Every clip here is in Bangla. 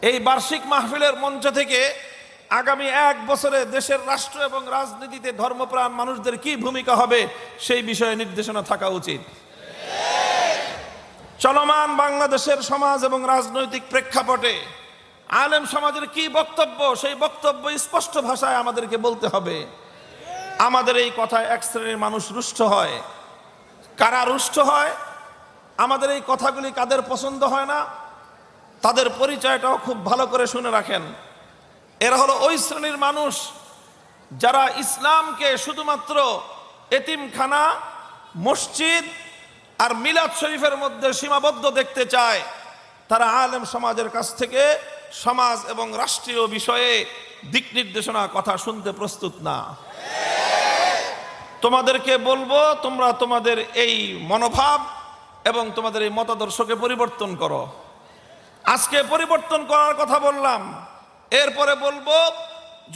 এই বার্ষিক মাহফিলের মঞ্চ থেকে আগামী 1 বছরে দেশের রাষ্ট্র এবং রাজনীতিতে ধর্মপ্রাণ মানুষদের কি ভূমিকা হবে সেই বিষয়ে নির্দেশনা থাকা উচিত। চলমান বাংলাদেশের সমাজ এবং রাজনৈতিক প্রেক্ষাপটে আলেম সমাজের কি বক্তব্য, সেই বক্তব্য স্পষ্ট ভাষায় আমাদেরকে বলতে হবে। আমাদের এই কথায় এক শ্রেণীর মানুষ রুষ্ট হয়। কারা রুষ্ট হয়, আমাদের এই কথাগুলি কাদের পছন্দ হয় না, তাদের পরিচয়টাও খুব ভালো করে শুনে রাখেন। এরা হলো ওই শ্রেণীর মানুষ যারা ইসলামকে শুধুমাত্র এতিমখানা, মসজিদ আর মিলাদ শরীফের মধ্যে সীমাবদ্ধ দেখতে চায়। তারা আলেম সমাজের কাছ থেকে সমাজ এবং রাষ্ট্রীয় বিষয়ে দিক নির্দেশনা কথা শুনতে প্রস্তুত না। তোমাদেরকে বলবো, তোমরা তোমাদের এই মনোভাব এবং তোমাদের এই মতাদর্শকে পরিবর্তন করো। আজকে পরিবর্তন করার কথা বললাম, এরপরে বলবো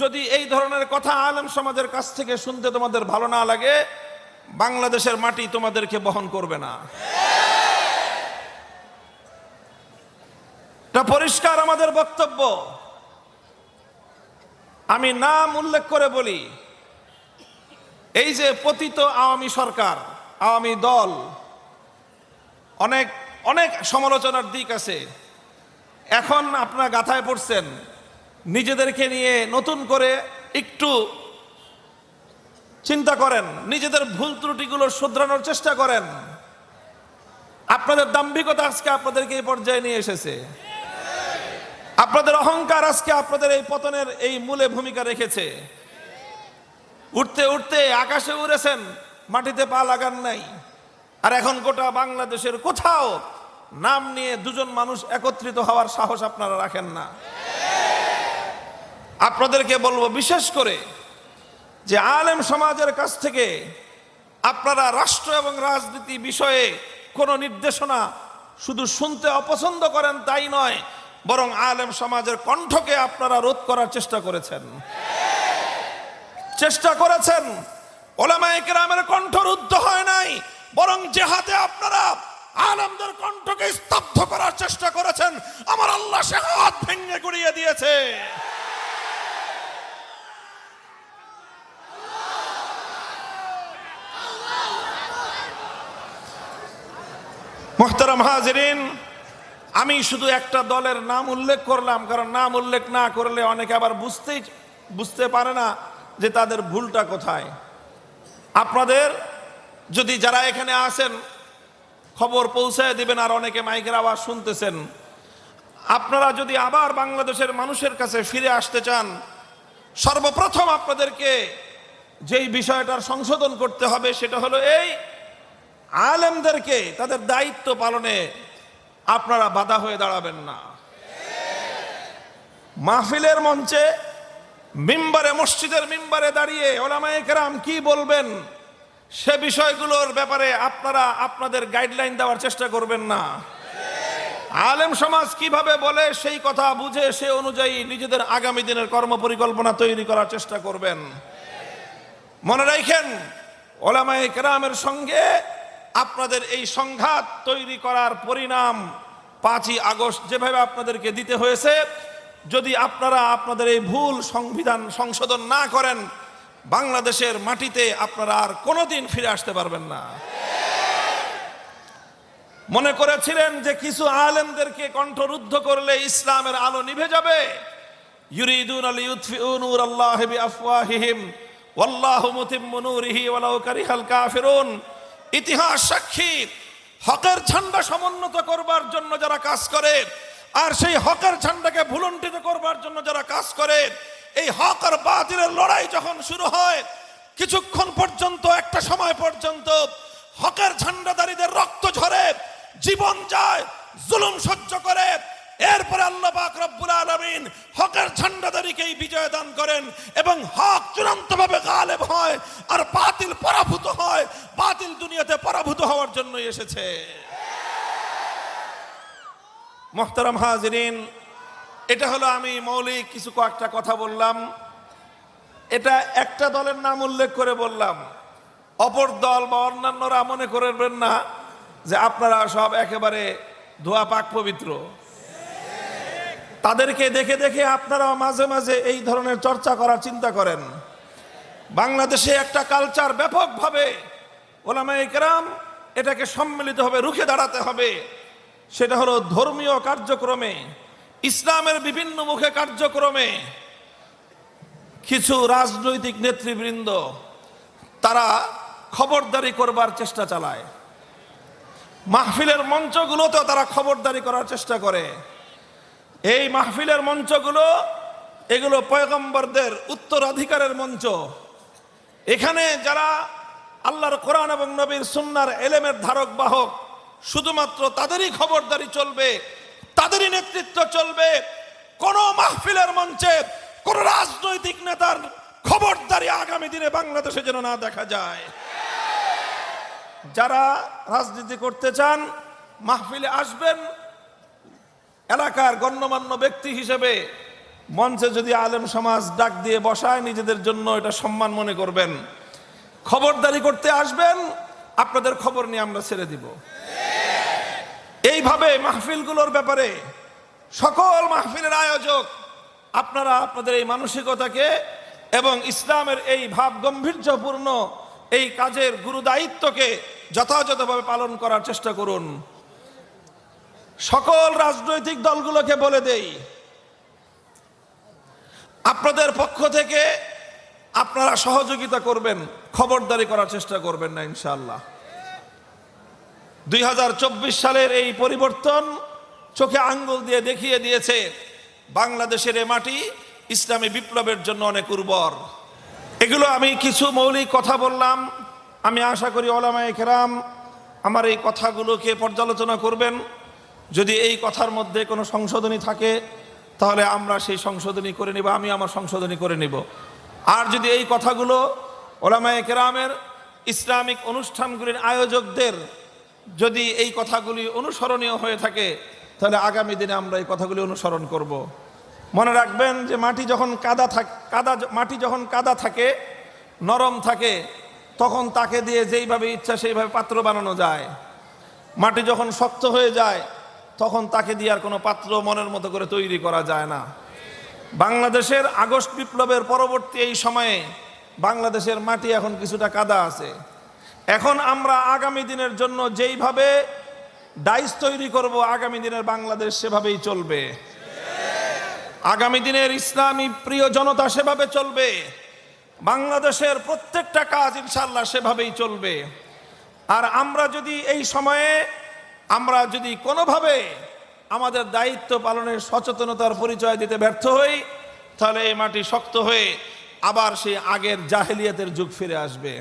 যদি এই ধরনের কথা আলেম সমাজের কাছ থেকে শুনতে তোমাদের ভালো না লাগে, বাংলাদেশের মাটি তোমাদেরকে বহন করবে না। এটা পরিষ্কার আমাদের বক্তব্য। আমি নাম উল্লেখ করে বলি, এই যে পতিত আওয়ামী সরকার, আওয়ামী দল, অনেক অনেক সমালোচনার দিক আছে। এখন আপনারা গাথায় পড়ছেন, নিজেদেরকে নিয়ে নতুন করে একটু চিন্তা করেন, নিজেদের ভুল ত্রুটিগুলো শুধরানোর চেষ্টা করেন। আপনাদের দাম্ভিকতা আজকে আপনাদেরকে এই পর্যায়ে নিয়ে এসেছে। আপনাদের অহংকার আজকে আপনাদের এই পতনের এই মূলে ভূমিকা রেখেছে। উঠতে উঠতে আকাশে উড়েছেন, মাটিতে পা লাগান নাই। আর এখন গোটা বাংলাদেশের কোথাও নাম নিয়ে দুজন মানুষ একত্রিত হওয়ার সাহস আপনারা রাখেন না। আপনাদেরকে বলবো বিশেষ করে যে আলেম সমাজের কাছ থেকে আপনারা রাষ্ট্র এবং রাজনীতি বিষয়ে কোনো নির্দেশনা শুধু শুনতে অপছন্দ করেন তাই নয়, বরং আলেম সমাজের কণ্ঠকে আপনারা রোধ করার চেষ্টা করেছেন। ওলামায়ে কেরামের কণ্ঠ রুদ্ধ হয় নাই, বরং যে হাতে আপনারা আলেমদের কণ্ঠকে স্তব্ধ করার চেষ্টা করেছেন, আমার আল্লাহ সে হাত ভেঙে গুড়িয়ে দিয়েছে। মুহতারাম হাজিরিন, আমি শুধু একটা দলের নাম উল্লেখ করলাম, কারণ নাম উল্লেখ না করলে অনেকে আবার বুঝতে পারে না যে তাদের ভুলটা কোথায়। আপনাদের যদি যারা এখানে আছেন খবর পৌঁছায় দিবেন, আর অনেকে মাইকের আওয়াজ শুনতেছেন, আপনারা যদি আবার বাংলাদেশের মানুষের কাছে ফিরে আসতে চান, সর্বপ্রথম আপনাদেরকে যেই বিষয়টার সংশোধন করতে হবে সেটা হলো এই, আলেমদেরকে তাদের দায়িত্ব পালনে আপনারা বাধা হয়ে দাঁড়াবেন না। মাহফিলের মঞ্চে, মিম্বারে, মসজিদের মিম্বারে দাঁড়িয়ে ওলামায়ে কেরাম কি বলবেন সে বিষয়গুলোর ব্যাপারে আপনারা আপনাদের গাইডলাইন দেওয়ার চেষ্টা করবেন না। আলেম সমাজ কিভাবে বলে সেই কথা বুঝে সে অনুযায়ী নিজেদের আগামী দিনের কর্মপরিকল্পনা তৈরি করার চেষ্টা করবেন। মনে রাখেন, ওলামায়ে কেরামের সঙ্গে আপনাদের এই সংঘাত তৈরি করার পরিণাম 5ই আগস্ট যেভাবে আপনাদেরকে দিতে হয়েছে, যদি আপনারা আপনাদের এই ভুল সংবিধান সংশোধন না করেন, বাংলাদেশের মাটিতে আপনারা আর কোনোদিন ফিরে আসতে পারবেন না। মনে করেছিলেন যে কিছু আলেমদেরকে কণ্ঠরুদ্ধ করলে ইসলামের আলো নিভে যাবে। ইউরিদুনা লিইউতফিউ নূরাল্লাহি বিআফওয়াহিহিম ওয়াল্লাহু মুতিম্মু নূরিহি ওয়ালাউ কারিহাল কাফিরুন। ইতিহাস সাক্ষী, হকের ঝান্ডা সমুন্নত করবার জন্য যারা কাজ করে, আর সেই হকের ঝান্ডাকে ভুলুণ্ঠিত করবার জন্য যারা কাজ করে, এই হক আর বাতিলের লড়াই যখন শুরু হয়, কিছুক্ষণ পর্যন্ত, একটা সময় পর্যন্ত হকের ঝান্ডাদারীদের রক্ত ঝরে, জীবন যায়, জুলুম সহ্য করে। এরপরে আল্লাহ পাক রব্বুল আলামিন হকের ঝান্ডাদারীকেই বিজয় দান করেন এবং হক চূড়ান্তভাবে গালেব হয় আর বাতিল পরাভূত হয়। বাতিল দুনিয়াতে পরাভূত হওয়ার জন্য এসেছে। মুহতারাম হাজিরিন, এটা হলো আমি মৌলিক কিছু কয়েকটা কথা বললাম। এটা একটা দলের নাম উল্লেখ করে বললাম। অপর দল বা অন্যান্যরা মনে করবেন না যে আপনারা সব একেবারে ধোয়া পাক পবিত্র। তাদেরকে দেখে দেখে আপনারাও মাঝে মাঝে এই ধরনের চর্চা করার চিন্তা করেন। বাংলাদেশে একটা কালচার ব্যাপকভাবে ওলামায়ে কেরাম এটাকে সম্মিলিতভাবে রুখে দাঁড়াতে হবে। সেটা হলো ধর্মীয় কার্যক্রমে, ইসলামের বিভিন্ন মুখে কার্যক্রমে কিছু রাজনৈতিক নেতৃবৃন্দ তারা খবরদারি করবার চেষ্টা চালায়। মাহফিলের মঞ্চগুলোতেও তারা খবরদারি করার চেষ্টা করে। এই মাহফিলের মঞ্চগুলো এগুলো পয়গম্বরদের উত্তরাধিকারের মঞ্চ। এখানে যারা আল্লাহর কোরআন এবং নবীর সুন্নাহর এলেমের ধারক বাহক, শুধুমাত্র তাদেরই খবরদারি চলবে, তাদেরই নেতৃত্ব চলবে। কোন মাহফিলের মঞ্চে কোন রাজনৈতিক নেতার খবরদারি আগামী দিনে বাংলাদেশে যেন না দেখা যায়। যারা রাজনীতি করতে চান মাহফিলে আসবেন এলাকার গণ্যমান্য ব্যক্তি হিসেবে। মঞ্চে যদি আলেম সমাজ ডাক দিয়ে বসায় নিজেদের জন্য এটা সম্মান মনে করবেন। খবরদারি করতে আসবেন, আপনাদের খবর নিয়ে আমরা ছেড়ে দিব। এইভাবে মাহফিলগুলোর ব্যাপারে সকল মাহফিলের আয়োজক আপনারা আপনাদের এই মানসিকতাকে এবং ইসলামের এই ভাব গম্ভীর্যপূর্ণ এই কাজের গুরুদায়িত্বকে যথাযথভাবে পালন করার চেষ্টা করুন। সকল রাজনৈতিক দলগুলোকে বলে দেই, আপনাদের পক্ষ থেকে আপনারা সহযোগিতা করবেন, খবরদারি করার চেষ্টা করবেন না ইনশাআল্লাহ। 2024 সালের এই পরিবর্তন চোখে আঙ্গুল দিয়ে দেখিয়ে দিয়েছে বাংলাদেশের এ মাটি ইসলামী বিপ্লবের জন্য অনেক উর্বর। এগুলো আমি কিছু মৌলিক কথা বললাম। আমি আশা করি ওলামায়ে কেরাম আমার এই কথাগুলোকে পর্যালোচনা করবেন। যদি এই কথার মধ্যে কোনো সংশোধনী থাকে তাহলে আমরা সেই সংশোধনী করে নিব, আমি আমার সংশোধনী করে নিব। আর যদি এই কথাগুলো ওলামায়ে কেরামের ইসলামিক অনুষ্ঠানগুলির আয়োজকদের যদি এই কথাগুলি অনুসরণীয় হয়ে থাকে তাহলে আগামী দিনে আমরা এই কথাগুলি অনুসরণ করব। মনে রাখবেন যে মাটি যখন কাদা থাকে, নরম থাকে, তখন তাকে দিয়ে যেইভাবে ইচ্ছা সেইভাবে পাত্র বানানো যায়। মাটি যখন শক্ত হয়ে যায় তখন তাকে দিয়ে আর কোনো পাত্র মনের মতো করে তৈরি করা যায় না। বাংলাদেশের আগস্ট বিপ্লবের পরবর্তী এই সময়ে বাংলাদেশের মাটি এখন কিছুটা কাদা আছে। এখন আমরা আগামী দিনের জন্য যেইভাবে ডাইস তৈরি করব, আগামী দিনের বাংলাদেশ সেভাবেই চলবে। আগামী দিনের ইসলামী প্রিয় জনতা সেভাবে চলবে। বাংলাদেশের প্রত্যেকটা কাজ ইনশাআল্লাহ সেভাবেই চলবে। আর আমরা যদি এই সময়ে আমরা যদি কোনোভাবে আমাদের দায়িত্ব পালনের সচেতনতার পরিচয় দিতে ব্যর্থ হই তাহলে এই মাটি শক্ত হয়ে আবার সেই আগের জাহেলিয়াতের যুগ ফিরে আসবে।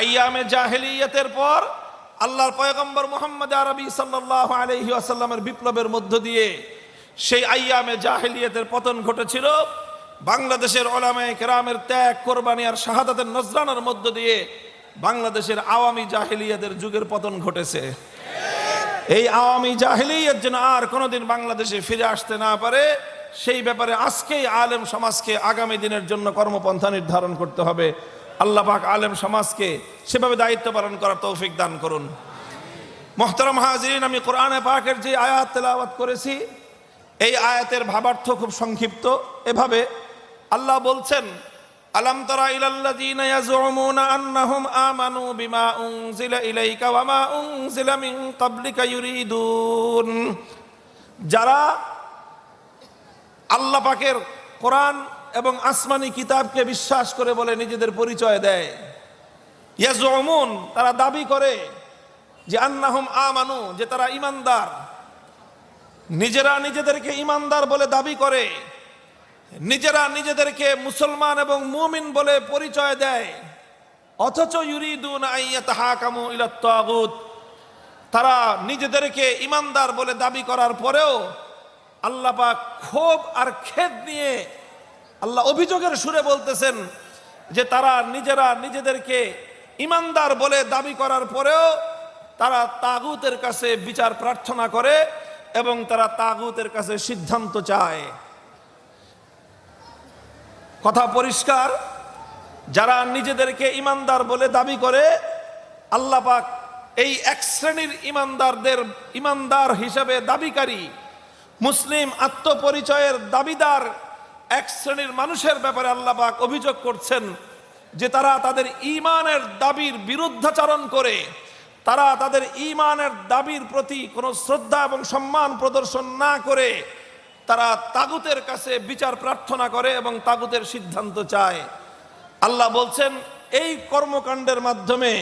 আইয়ামে জাহেলিয়াতের পর আল্লাহর পয়গম্বর মুহাম্মদ আরবি সাল্লাল্লাহু আলাইহি ওয়াসাল্লামের বিপ্লবের মধ্য দিয়ে সেই আইয়ামে জাহেলিয়াতের পতন ঘটেছিল। বাংলাদেশের উলামায়ে কেরামের ত্যাগ, কোরবানি আর শাহাদাতের নজরানার মধ্য দিয়ে বাংলাদেশের আওয়ামী জাহেলিয়াতের যুগের পতন ঘটেছে। এই আওয়ামী জাহেলিয়াত যেন আর কোনোদিন বাংলাদেশে ফিরে আসতে না পারে সেই ব্যাপারে আজকেই আলেম সমাজকে আগামী দিনের জন্য কর্মপন্থা নির্ধারণ করতে হবে। আল্লাহ পাক আলেম সমাজকে সেভাবে দায়িত্ব পালন করার তৌফিক দান করুন। মুহতারাম হাজিরিন, আমি কোরআনে পাকের যে আয়াত তেলাওয়াত করেছি এই আয়াতের ভাবার্থ খুব সংক্ষিপ্ত। এভাবে আল্লাহ বলছেন, আলাম তারা ইলাল্লাযীনা ইয়াজউমুনা আন্নাহুম আমানু বিমা উনজিলা ইলাইকা ওয়া মা উনজিলা মিন ক্বাবলিকা ইউরিদুন, যারা আল্লাহ পাকের কোরআন এবং আসমানি কিতাবকে বিশ্বাস করে বলে নিজেদের পরিচয় দেয়। ইয়াজউমুন, তারা দাবি করে যে আন্নাহুম আমানু, যে তারা ঈমানদার। নিজেরা নিজেদেরকে ঈমানদার বলে দাবি করে, নিজেরা নিজেদেরকে মুসলমান এবং মুমিন বলে পরিচয় দেয়, অথচ ইউরিদুন আইয়াতাহাকামু ইলাত তাগুত, তারা নিজেদেরকে ঈমানদার বলে দাবি করার পরেও আল্লাহ পাক ক্ষোভ আর খেদ নিয়ে আল্লাহ অভিযোগের সুরে বলতেছেন যে তারা নিজেরা নিজেদেরকে ঈমানদার বলে দাবি করার পরেও তারা তাগুতের কাছে বিচার প্রার্থনা করে এবং তারা তাগুতের কাছে সিদ্ধান্ত চায়। কথা পরিষ্কার, যারা নিজেদেরকে ঈমানদার বলে দাবি করে আল্লাহ পাক এই এক শ্রেণীর ঈমানদারদের ঈমানদার হিসেবে দাবিকারী মুসলিম আত্মপরিচয়ের দাবিদার এক শ্রেণীর মানুষের ব্যাপারে আল্লাহ পাক অভিযোগ করছেন যে তারা তাদের ঈমানের দাবির বিরুদ্ধাচরণ করে, তারা তাদের ঈমানের দাবির প্রতি কোনো শ্রদ্ধা এবং সম্মান প্রদর্শন না করে তারা তাগুতের কাছে বিচার প্রার্থনা করে এবং তাগুতের সিদ্ধান্ত চায়। আল্লাহ বলছেন এই কর্মকাণ্ডের মাধ্যমে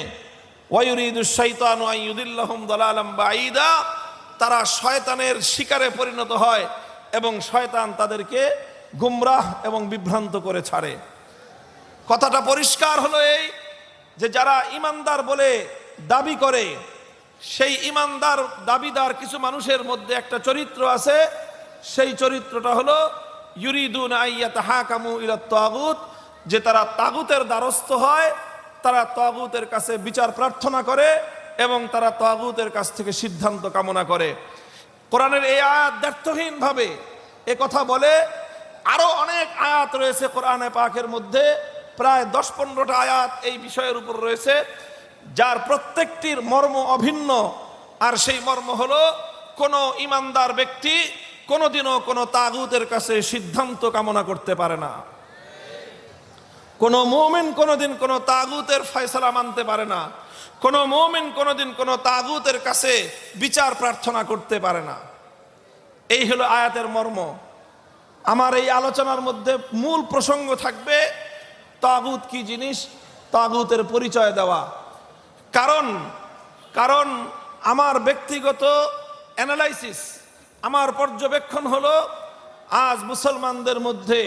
ওয়ায়ুরিদুশ শাইতানু আন ইউদিল্লাহুম দালালাম বাঈদা, তারা শয়তানের শিকারে পরিণত হয় এবং শয়তান তাদেরকে গুমরাহ এবং বিভ্রান্ত করে ছাড়ে। কথাটা পরিষ্কার হলো এই যে যারা ইমানদার বলে দাবি করে, সেই ইমানদার দাবিদার কিছু মানুষের মধ্যে একটা চরিত্র আছে, সেই চরিত্রটা হলো ইউরিদুনা আইয়াতাহাকামু ইলাত তাগুত, যে তারা তাগুতের দ্বারস্থ হয়, তারা তাগুতের কাছে বিচার প্রার্থনা করে এবং তারা তাগুতের কাছ থেকে সিদ্ধান্ত কামনা করে। কোরআনের এই আয়াত দ্ব্যর্থহীনভাবে এ কথা বলে। আরো অনেক আয়াত রয়েছে কোরআনে পাকের মধ্যে, প্রায় 10-15টা আয়াত এই বিষয়ের উপর রয়েছে, যার প্রত্যেকটির মর্ম অভিন্ন। আর সেই মর্ম হলো কোনো ইমানদার ব্যক্তি কোনোদিনও কোনো তাগুতের কাছে সিদ্ধান্ত কামনা করতে পারে না। কোনো মুমিন কোনোদিন কোনো তাগুতের ফয়সালা মানতে পারে না। কোনো মুমিন কোনোদিন কোনো তাগুতের কাছে বিচার প্রার্থনা করতে পারে না। এই হলো আয়াতের মর্ম। আমার এই আলোচনার মধ্যে মূল প্রসঙ্গ থাকবে তাগুত কি জিনিস, তাগুতের পরিচয় দেওয়া। কারণ আমার ব্যক্তিগত অ্যানালাইসিস, আমার পর্যবেক্ষণ হলো আজ মুসলমানদের মধ্যে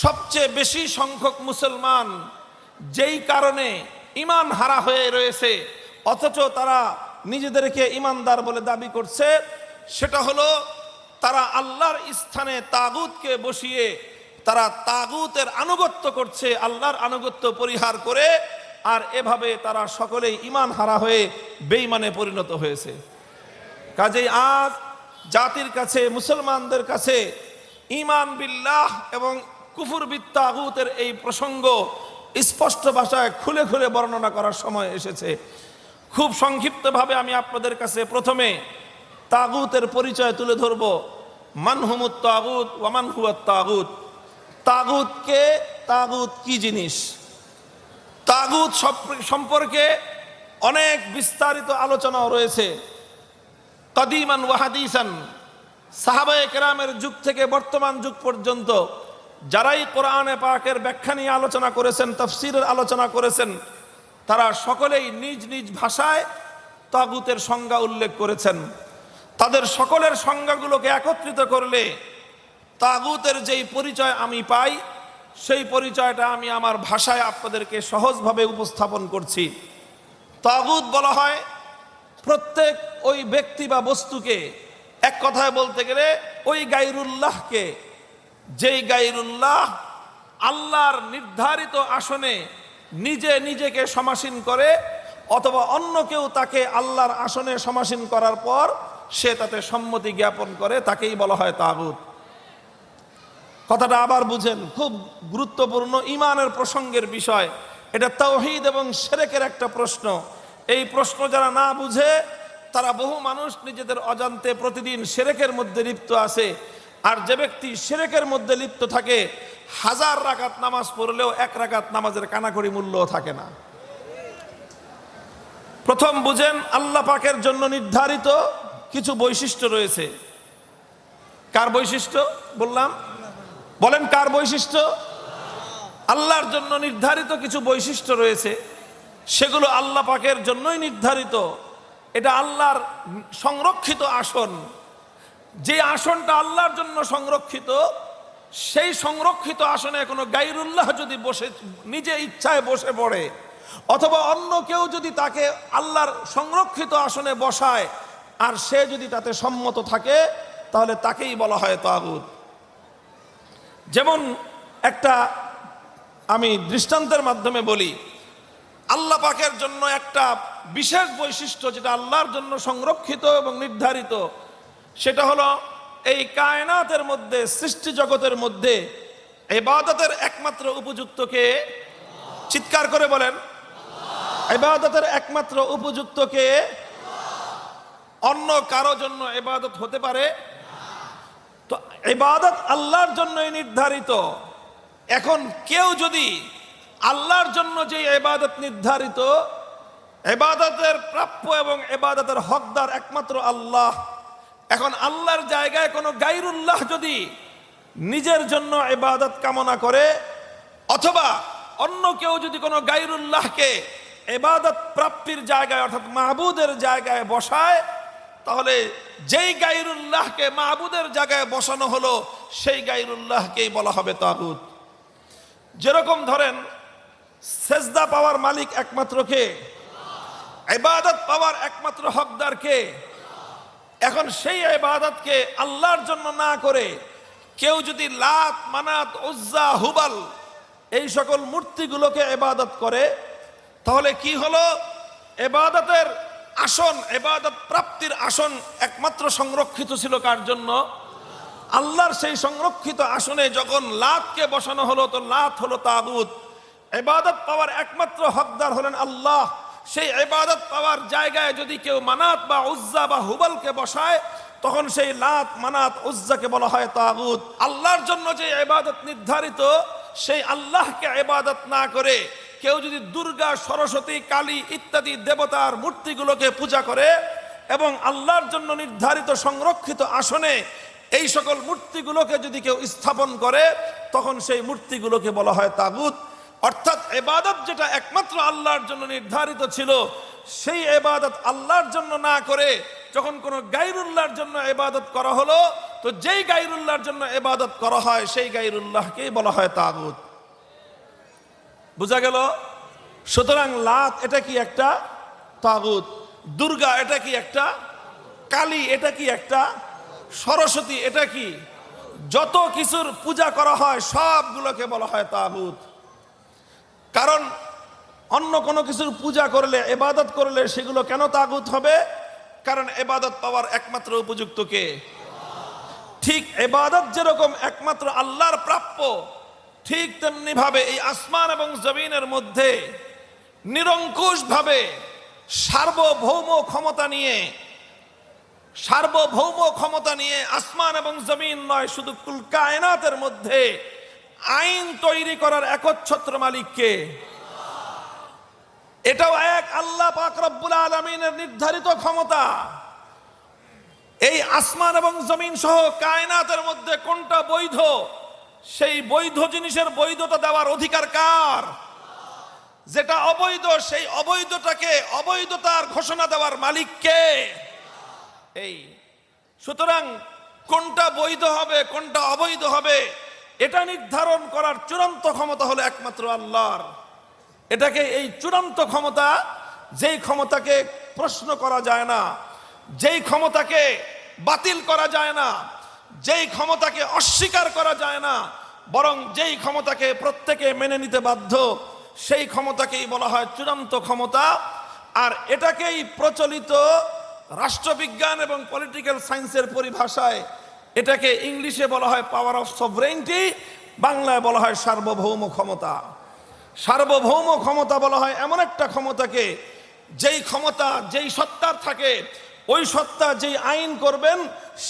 সবচেয়ে বেশি সংখ্যক মুসলমান যেই কারণে ঈমান হারা হয়ে রয়েছে অথচ তারা নিজেদেরকে ঈমানদার বলে দাবি করছে, সেটা হলো তারা আল্লাহর স্থানে তাগুতকে বসিয়ে তারা তাগুতের আনুগত্য করছে, আল্লাহর আনুগত্য পরিহার করে। আর এভাবে তারা সকলেই ঈমান হারা হয়ে বেঈমানে পরিণত হয়েছে। কাজেই আজ জাতির কাছে, মুসলমানদের কাছে ঈমান বিল্লাহ এবং কুফর বিত তাগুতের এই প্রসঙ্গ স্পষ্ট ভাষায় খুলে খুলে বর্ণনা করার সময় এসেছে। খুব সংক্ষিপ্তভাবে আমি আপনাদের কাছে প্রথমে তাগুতের পরিচয় তুলে ধরব। মান হুমুত তাগুত ওয়া মান হুয়াত তাগুত। তাগুত কে, তাগুত কি জিনিস? তাগুত সম্পর্কে অনেক বিস্তারিত আলোচনাও রয়েছে। কাদিমান ওয়া হাদিসান, সাহাবায়ে কেরামের যুগ থেকে বর্তমান যুগ পর্যন্ত যারাই কোরআনে পাকের ব্যাখ্যা নিয়ে আলোচনা করেছেন, তাফসীরের আলোচনা করেছেন, তারা সকলেই নিজ নিজ ভাষায় তাগুতের সংজ্ঞা উল্লেখ করেছেন। তাদের সকলের সংজ্ঞাগুলোকে একত্রিত করলে তাগুতের যেই পরিচয় আমি পাই, সেই পরিচয়টা আমি আমার ভাষায় আপনাদেরকে সহজভাবে উপস্থাপন করছি। তাগুত বলা হয় প্রত্যেক ওই ব্যক্তি বা বস্তুকে, এক কথায় বলতে গেলে ওই গায়রুল্লাহকে, যেই গায়রুল্লাহ আল্লাহর নির্ধারিত আসনে নিজে নিজেকে সমাসীন করে অথবা অন্য কেউ তাকে আল্লাহর আসনে সমাসীন করার পর সে তাতে সম্মতি জ্ঞাপন করে, তাকেই বলা হয় তাগুত। কথাটা আবার বুঝেন, খুব গুরুত্বপূর্ণ ঈমানের প্রসঙ্গের বিষয় এটা। তাওহীদ এবং শিরকের একটা প্রশ্ন। এই প্রশ্ন যারা না বুঝে তারা, বহু মানুষ নিজেদের অজান্তে প্রতিদিন শিরকের মধ্যে লিপ্ত আছে। আর যে ব্যক্তি শিরকের মধ্যে লিপ্ত থাকে, 1000 রাকাত নামাজ পড়লেও 1 রাকাত নামাজের কানাকড়ি মূল্যও থাকে না। প্রথম বুঝেন, আল্লাহ পাকের জন্য নির্ধারিত কিছু বৈশিষ্ট্য রয়েছে। কার বৈশিষ্ট্য বললাম? বলেন কার বৈশিষ্ট্য? আল্লাহর জন্য নির্ধারিত কিছু বৈশিষ্ট্য রয়েছে, সেগুলো আল্লাহ পাকের জন্যই নির্ধারিত। এটা আল্লাহর সংরক্ষিত আসন। যে আসনটা আল্লাহর জন্য সংরক্ষিত, সেই সংরক্ষিত আসনে কোনো গায়রুল্লাহ যদি বসে নিজে ইচ্ছায় বসে পড়ে অথবা অন্য কেউ যদি তাকে আল্লাহর সংরক্ষিত আসনে বসায় আর সে যদি তাতে সম্মত থাকে, তাহলে তাকেই বলা হয় তাগুত। যেমন একটা আমি দৃষ্টান্তের মাধ্যমে বলি, আল্লাহ পাকের জন্য একটা বিশেষ বৈশিষ্ট্য যেটা আল্লাহর জন্য সংরক্ষিত এবং নির্ধারিত, সেটা হলো এই কায়নাতের মধ্যে, সৃষ্টি জগতের মধ্যে ইবাদতের একমাত্র উপযুক্ত কে? চিৎকার করে বলেন, ইবাদতের একমাত্র উপযুক্ত কে? অন্য কারো জন্য ইবাদত হতে পারে? তো ইবাদত আল্লাহর জন্যই নির্ধারিত। এখন কেউ যদি আল্লাহর জন্য যে ইবাদত নির্ধারিত, ইবাদতের প্রাপ্য এবং ইবাদতের হকদার একমাত্র আল্লাহ, এখন আল্লাহর জায়গায় কোনো গায়রুল্লাহ যদি নিজের জন্য ইবাদত কামনা করে অথবা অন্য কেউ যদি কোনো গায়রুল্লাহকে ইবাদত প্রাপ্তির জায়গায় অর্থাৎ মাহবুদের জায়গায় বসায়, তাহলে যেই গায়রুল্লাহকে মাহবুদের জায়গায় বসানো হলো সেই গায়রুল্লাহকেই বলা হবে তাগুত। যেরকম ধরেন সেজদা পাওয়ার মালিক একমাত্র কে? ইবাদত পাওয়ার একমাত্র হকদার কে? এখন সেই ইবাদতকে আল্লাহর জন্য না করে কেউ যদি লাত, মানাত, উজ্জা, হুবাল এই সকল মূর্তিগুলোকে ইবাদত করে, তাহলে কি হলো? ইবাদতের আসন, ইবাদত প্রাপ্তির আসন একমাত্র সংরক্ষিত ছিল কার জন্য? আল্লাহর। সেই সংরক্ষিত আসনে যখন লাতকে বসানো হলো, তো লাত হলো তাগুত। ইবাদত পাওয়ার একমাত্র হকদার হলেন আল্লাহ। সেই ইবাদত পাওয়ার জায়গায় যদি কেউ মানাত বা উজ্জা বা হুবালকে বসায়, তখন সেই লাত, মানাত, উজ্জাকে বলা হয় তাগুত। আল্লাহর জন্য যে ইবাদত নির্ধারিত, সেই আল্লাহকে ইবাদত না করে কেউ যদি দুর্গা, সরস্বতী, কালী ইত্যাদি দেবতার মূর্তিগুলোকে পূজা করে এবং আল্লাহর জন্য নির্ধারিত সংরক্ষিত আসনে এই সকল মূর্তিগুলোকে যদি কেউ স্থাপন করে, তখন সেই মূর্তিগুলোকে বলা হয় তাগুত। অর্থাৎ ইবাদত যেটা একমাত্র আল্লাহর জন্য নির্ধারিত ছিল, সেই ইবাদত আল্লাহর জন্য না করে যখন কোনো গায়রুল্লাহর জন্য ইবাদত করা হলো, তো যেই গায়রুল্লাহর জন্য ইবাদত করা হয় সেই গায়রুল্লাহকেই বলা হয় তাগুত। বুঝা গেল? সুতরাং লাত এটা কি একটা তাগুত, দুর্গা এটা কি একটা, কালী এটা কি একটা, সরস্বতী এটা কি, যত কিছুর পূজা করা হয় সবগুলোকে বলা হয় তাগুত। কারণ অন্য কোনো কিছুর পূজা করলে, ইবাদত করলে সেগুলো কেন তাগুত হবে? কারণ ইবাদত পাওয়ার একমাত্র উপযুক্ত কে? ঠিক ইবাদত যেরকম একমাত্র আল্লাহর প্রাপ্য, ঠিক তেমনি ভাবে এই আসমান এবং জমিনের মধ্যে নিরঙ্কুশ ভাবে সার্বভৌম ক্ষমতা নিয়ে আসমান এবং জমিন নয়, শুধু কুল কায়নাতের মধ্যে আইন তৈরি করার একচ্ছত্র মালিক কে? এটাও এক আল্লাহ পাক রব্বুল আলামিনের নির্ধারিত ক্ষমতা। এই আসমান এবং জমিন সহ কায়নাতের মধ্যে কোনটা বৈধ, সেই বৈধ জিনিসের বৈধতা দেওয়ার অধিকার কার? যেটা অবৈধ, সেই অবৈধটাকে অবৈধতার ঘোষণা দেওয়ার মালিক কে? এই সুতরাং কোনটা বৈধ হবে, কোনটা অবৈধ হবে, এটা নির্ধারণ করার চূড়ান্ত ক্ষমতা হলো একমাত্র আল্লাহর। এটাকে, এই চূড়ান্ত ক্ষমতা, যেই ক্ষমতাকে প্রশ্ন করা যায় না, যেই ক্ষমতাকে বাতিল করা যায় না, যেই ক্ষমতাকে অস্বীকার করা যায় না, বরং যেই ক্ষমতাকে প্রত্যেকে মেনে নিতে বাধ্য, সেই ক্ষমতাকেই বলা হয় চূড়ান্ত ক্ষমতা। আর এটাকেই প্রচলিত রাষ্ট্রবিজ্ঞান এবং পলিটিক্যাল সায়েন্সের পরিভাষায় এটাকে ইংলিশে বলা হয় পাওয়ার অফ সভরেইনটি, বাংলায় বলা হয় সার্বভৌম ক্ষমতা। সার্বভৌম ক্ষমতা বলা হয় এমন একটা ক্ষমতাকে, যেই ক্ষমতা যেই সত্তার থাকে, ওই সত্তা যেই আইন করবেন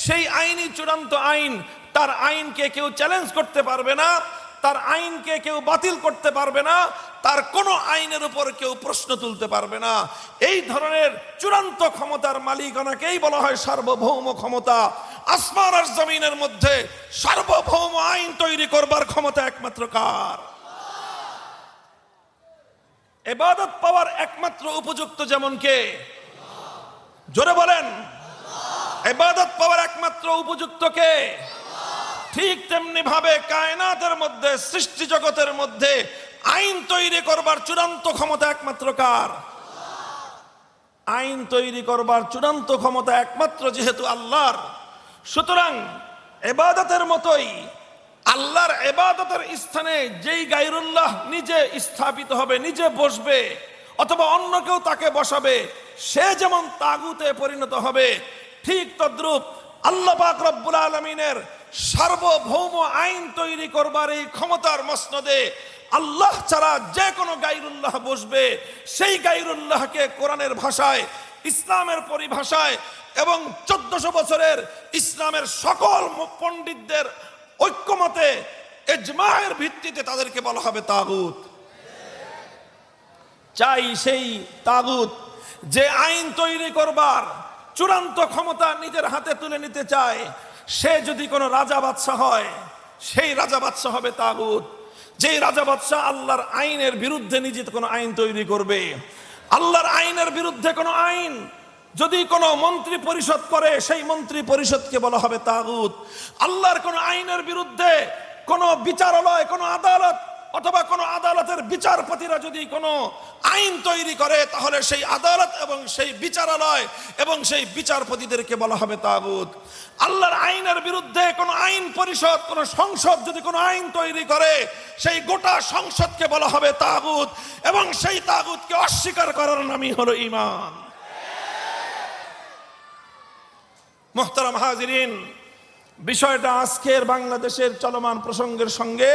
সেই আইনই চূড়ান্ত আইন। তার আইনকে কেউ চ্যালেঞ্জ করতে পারবে না, তার আইনকে কেউ বাতিল করতে পারবে না, তার কোনো আইনের উপর কেউ প্রশ্ন তুলতে পারবে না। এই ধরনের চূড়ান্ত ক্ষমতার মালিকানাকেই বলা হয় সার্বভৌম ক্ষমতা। আসমান আর জমিনের মধ্যে সার্বভৌম আইন তৈরি করবার ক্ষমতা একমাত্র কার? ইবাদত পাওয়ার একমাত্র উপযুক্ত যেমন কে? জোরে বলেন, ইবাদত পাওয়ার একমাত্র উপযুক্ত কে? ঠিক তেমনি ভাবে কায়নাতের মধ্যে, সৃষ্টি জগতের মধ্যে আইন তৈরি করবার চূড়ান্ত ক্ষমতা একমাত্র কার? আইন তৈরি করবার চূড়ান্ত ক্ষমতা একমাত্র যেহেতু আল্লাহর, সুতরাং ইবাদতের মতোই আল্লাহর ইবাদতের স্থানে যেই গায়রুল্লাহ নিজে স্থাপিত হবে, নিজে বসবে অথবা অন্য কেউ তাকে বসাবে, সে যেমন তাগুতে পরিণত হবে, ঠিক তদ্রূপ আল্লাহ পাক রব্বুল আলামিনের সার্বভৌম আইন তৈরি করবার এই ক্ষমতার মসনদে আল্লাহ ছাড়া যে কোনো গায়রুল্লাহ বসবে, সেই গায়রুল্লাহকে কোরআনের ভাষায় ইসলামের পরিভাষায় এবং 1400 বছরের ইসলামের সকল পণ্ডিতদের ঐক্যমতে ইজমায়ের ভিত্তিতে তাদেরকে বলা হবে তাগুত। চাই সেই তাগুত যে আইন তৈরি করবার চূড়ান্ত ক্ষমতা নিজের হাতে তুলে নিতে চায়। সে যদি কোনো রাজা বাদশাহ হয়, সেই রাজা বাদশাহ হবে তাগুত। যেই রাজা বাদশাহ আল্লাহর আইনের বিরুদ্ধে নিজে কোনো আইন তৈরি করবে, আল্লাহর আইনের বিরুদ্ধে কোনো আইন যদি কোনো মন্ত্রী পরিষদ করে, সেই মন্ত্রী পরিষদকে বলা হবে তাগুত। আল্লাহর কোনো আইনের বিরুদ্ধে কোনো বিচারালয়, কোনো আদালত অথবা কোনো আদালতের বিচারপতিরা যদি কোনো আইন তৈরি করে, তাহলে সেই আদালত এবং সেই বিচারালয় এবং সেই বিচারপতিদেরকে বলা হবে তাগুত। আল্লাহর আইনের বিরুদ্ধে কোনো আইন পরিষদ, কোনো সংসদ যদি কোনো আইন তৈরি করে, সেই গোটা সংসদকে বলা হবে তাগুত। এবং সেই তাগুতকে অস্বীকার করার নামই হলো ঈমান। মুহতারাম হাজিরিন, বিষয়টা আজকের বাংলাদেশের চলমান প্রসঙ্গের সঙ্গে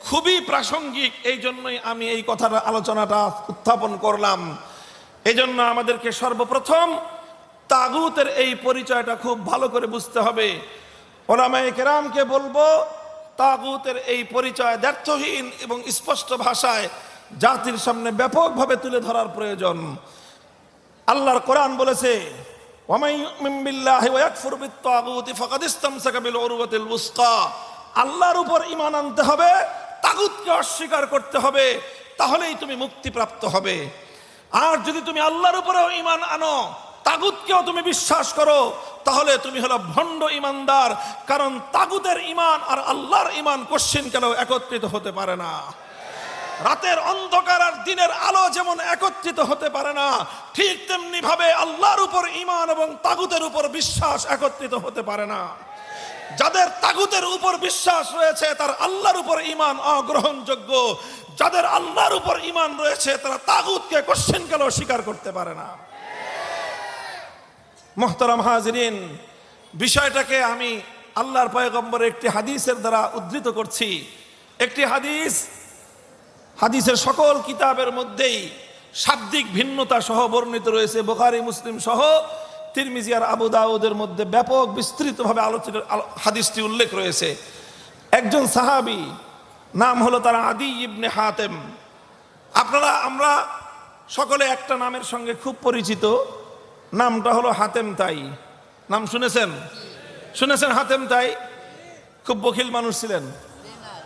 খুবই প্রাসঙ্গিক। এই জন্যই আমি এই কথাটা আলোচনাটা উত্থাপন করলাম। এই জন্য আমাদেরকে সর্বপ্রথম তাগুতের এই পরিচয়টা খুব ভালো করে বুঝতে হবে। ওলামায়ে কেরামকে বলবো, তাগুতের এই পরিচয় দ্ব্যর্থহীন এবং স্পষ্ট ভাষায় জাতির সামনে ব্যাপকভাবে তুলে ধরার প্রয়োজন। আল্লাহর কোরআন বলেছে, ওয়ামান ইউমিন বিল্লাহি ওয়া ইয়াকফুর বিত-তাগুতি ফাকাদ ইসতামসাকা বিল উরওয়াতিল উসকা। আল্লাহর উপর ঈমান আনতে হবে, তাগুতকে অস্বীকার করতে হবে, তাহলেই তুমি মুক্তিপ্রাপ্ত হবে। আর যদি তুমি আল্লাহর উপরেও ঈমান আনো, তাগুতকেও তুমি বিশ্বাস করো, তাহলে তুমি হলো ভণ্ড ঈমানদার। কারণ তাগুতের ঈমান আর আল্লাহর ঈমান কশ্চিনকালেও একত্রিত হতে পারে না। রাতের অন্ধকার আর দিনের আলো যেমন একত্রিত হতে পারে না, ঠিক তেমনি ভাবে আল্লাহর উপর ঈমান এবং তাগুতের উপর বিশ্বাস একত্রিত হতে পারে না। যাদের তাগুতের উপর বিশ্বাস রয়েছে, তার আল্লাহর উপর ঈমান অগ্রহণযোগ্য। যাদের আল্লাহর উপর ঈমান রয়েছে, তারা তাগুতকে কশ্চিনকালেও স্বীকার করতে পারে না। মুহতারাম হাজিরিন, বিষয়টাকে আমি আল্লাহর পয়গম্বরের একটি হাদিসের দ্বারা উদ্ধৃত করছি। একটি হাদিসের সকল কিতাবের মধ্যেই শাব্দিক ভিন্নতা সহ বর্ণিত রয়েছে। বুখারী, মুসলিম সহ তিরমিজি আর আবু দাউদের মধ্যে ব্যাপক বিস্তৃতভাবে আলোচিত হাদিসটি উল্লেখ রয়েছে। একজন সাহাবী, নাম হলো তার আদি ইবনে হাতেম। আমরা সকলে একটা নামের সঙ্গে খুব পরিচিত, নামটা হলো হাতেম তাই। নাম শুনেছেন? হাতেম তাই খুব বখিল মানুষ ছিলেন।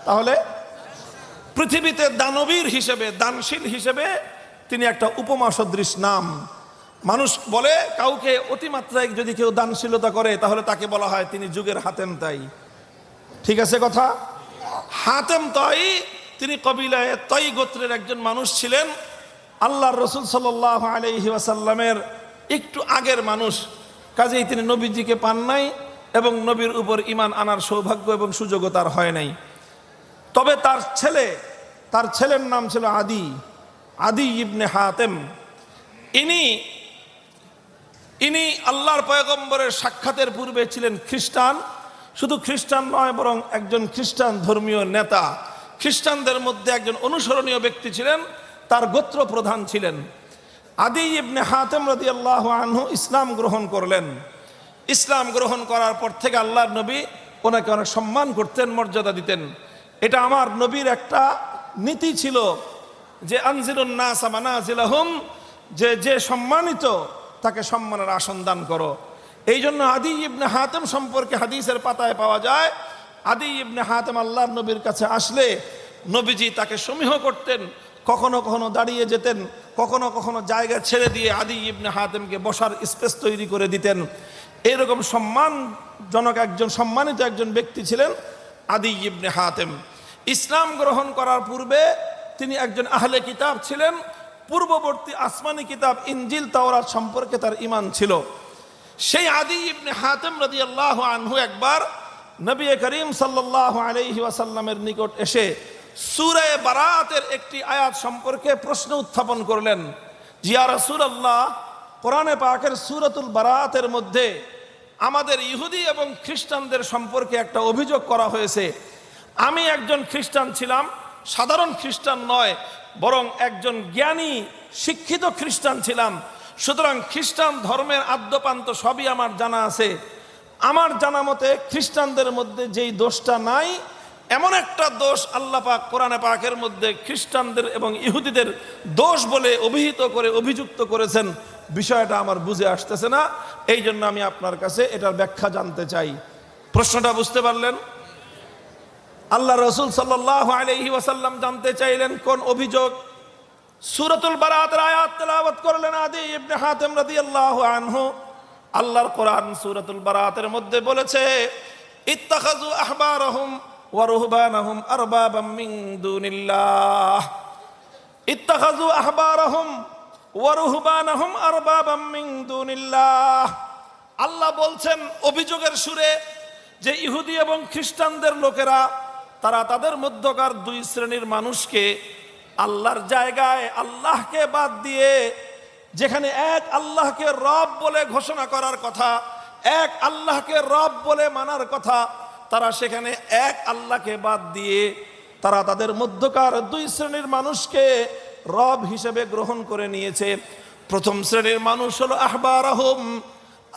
তাহলে পৃথিবীতে দানবীর হিসেবে, দানশীল হিসেবে তিনি একটা উপমা সদৃশ নাম। মানুষ বলে, কাউকে অতিমাত্রায় যদি কেউ দানশীলতা করে, তাহলে তাকে বলা হয় তিনি যুগের হাতেম তাই। ঠিক আছে কথা? হাতেম তাই তিনি কবিলায়ে তাই গোত্রের একজন মানুষ ছিলেন। আল্লাহর রাসূল সাল্লাল্লাহু আলাইহি ওয়াসাল্লামের একটু আগের মানুষ, কাজেই তিনি নবীজিকে পান নাই এবং নবীর উপর ঈমান আনার সৌভাগ্য এবং সুযোগও তার হয় নাই। তবে তার ছেলের নাম ছিল আদি ইবনে হাতেম। ইনি আল্লাহর পয়গম্বরের সাক্ষাতের পূর্বে ছিলেন খ্রিস্টান। শুধু খ্রিস্টান নয়, বরং একজন খ্রিস্টান ধর্মীয় নেতা, খ্রিস্টানদের মধ্যে একজন অনুসরণীয় ব্যক্তি ছিলেন, তার গোত্র প্রধান ছিলেন। আদি ইবনে হাতেম রাদিয়াল্লাহু আনহু ইসলাম গ্রহণ করলেন। ইসলাম গ্রহণ করার পর থেকে আল্লাহর নবী ওনাকে অনেক সম্মান করতেন, মর্যাদা দিতেন। এটা আমার নবীর একটা নীতি ছিল যে আনজিলুন নাস মানাজিলাহুম, যে সম্মানিত তাকে সম্মানের আসন দান করো। এই জন্য আদি ইবনে হাতেম সম্পর্কে হাদিসের পাতায় পাওয়া যায়, আদি ইবনে হাতেম আল্লাহর নবীর কাছে আসলে নবীজি তাকে সমীহ করতেন, কখনো কখনো দাঁড়িয়ে যেতেন, কখনো কখনো জায়গা ছেড়ে দিয়ে আদি ইবনে হাতেমকে বসার স্পেস তৈরি করে দিতেন। এরকম সম্মানিত একজন ব্যক্তি ছিলেন আদি ইবনে হাতেম। ইসলাম গ্রহণ করার পূর্বে তিনি একজন আহলে কিতাব ছিলেন। পূর্ববর্তী আসমানি কিতাব ইনজিল, তাওরাত সম্পর্কে তার ঈমান ছিল। সেই আদি ইবনে হাতেম রাদিয়াল্লাহু আনহু একবার নবী করিম সাল্লাল্লাহু আলাইহি ওয়াসাল্লামের নিকট এসে সূরা বারাতের একটি আয়াত সম্পর্কে প্রশ্ন উত্থাপন করলেন। ইয়া রাসূলুল্লাহ, কোরআনে পাকের সূরাতুল বারাতের মধ্যে আমাদের ইহুদি এবং খ্রিস্টানদের সম্পর্কে একটা অভিযোগ করা হয়েছে। আমি একজন খ্রিস্টান ছিলাম, সাধারণ খ্রিস্টান নয়, বরং একজন জ্ঞানী শিক্ষিত খ্রিস্টান ছিলাম। সুতরাং খ্রিস্টান ধর্মের আদ্যপান্ত সবই আমার জানা আছে। আমার জানা মতে খ্রিস্টানদের মধ্যে যেই দোষটা নাই, এমন একটা দোষ আল্লাহ পাক কোরআনে পাকের মধ্যে খ্রিস্টানদের এবং ইহুদিদের দোষ বলে অভিহিত করে অভিযুক্ত করেছেন। বিষয়টা আমার বুঝে আসতেছে না, এই জন্য আমি আপনার কাছে এটার ব্যাখ্যা জানতে চাই। প্রশ্নটা বুঝতে পারলেন? আল্লাহ রসুল সাল্লাল্লাহু আলাইহি ওয়াসাল্লাম জানতে চাইলেন কোন অভিযোগ। সূরাতুল বারাতের আয়াত তেলাওয়াত করলেন আদী ইবনে হাতেম রাদিয়াল্লাহু আনহু। আল্লাহর কোরআন সূরাতুল বারাতের মধ্যে বলেছে, ইত্তাখাযু আহবারহুম ওয়া রুহবানাহুম আরবাবাম মিন দুনিল্লাহ। ইত্তাখাযু আহবারহুম ওয়া রুহবানাহুম আরবাবাম মিন দুনিল্লাহ। আল্লাহ বলছেন অভিযোগের সুরে যে ইহুদি এবং খ্রিস্টানদের লোকেরা তারা তাদের মধ্যকার দুই শ্রেণীর মানুষকে আল্লাহর জায়গায় আল্লাহকে বাদ দিয়ে, যেখানে এক আল্লাহকে রব বলে ঘোষণা করার কথা, এক আল্লাহকে রব বলে মানার কথা, তারা সেখানে এক আল্লাহকে বাদ দিয়ে তারা তাদের মধ্যকার দুই শ্রেণীর মানুষকে রব হিসেবে গ্রহণ করে নিয়েছে। প্রথম শ্রেণীর মানুষ হলো আহবারহুম।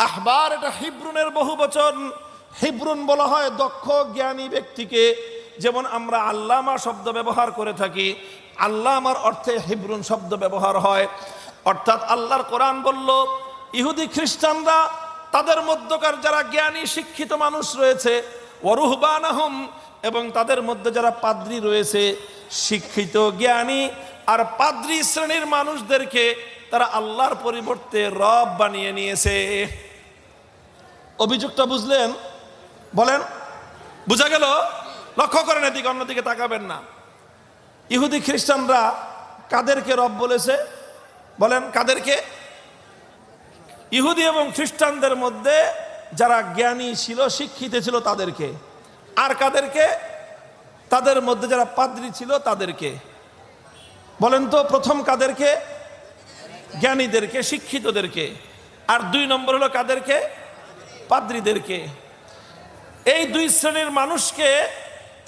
আহবার এটা হিব্রুনের বহুবচন। হিব্রুন বলা হয় দক্ষ জ্ঞানী ব্যক্তিকে, যেমন আমরা আল্লামা শব্দ ব্যবহার করে থাকি, আল্লামার অর্থে হিব্রুন শব্দ ব্যবহার হয়। অর্থাৎ আল্লাহর কোরআন বলল ইহুদি খ্রিস্টানরা তাদের মধ্যকার যারা জ্ঞানী শিক্ষিত মানুষ রয়েছে, ওয়ারুহবানাহুম, এবং তাদের মধ্যে যারা পাদ্রী রয়েছে, শিক্ষিত জ্ঞানী আর পাদ্রী শ্রেণীর মানুষদেরকে তারা আল্লাহর পরিবর্তে রব বানিয়ে নিয়েছে। অভিযোগটা বুঝলেন? বলেন, বুঝা গেল? লক্ষ্য করেন এদিকে, অন্যদিকে তাকাবেন না। ইহুদি খ্রিস্টানরা কাদেরকে রব বলেছে? বলেন কাদেরকে? ইহুদি এবং খ্রিস্টানদের মধ্যে যারা জ্ঞানী ছিল, শিক্ষিত ছিল তাদেরকে। আর কাদেরকে? তাদের মধ্যে যারা পাদ্রী ছিল তাদেরকে। বলেন তো প্রথম কাদেরকে? জ্ঞানীদেরকে, শিক্ষিতদেরকে। আর দুই নম্বর হলো কাদেরকে? পাদ্রীদেরকে। এই দুই শ্রেণীর মানুষকে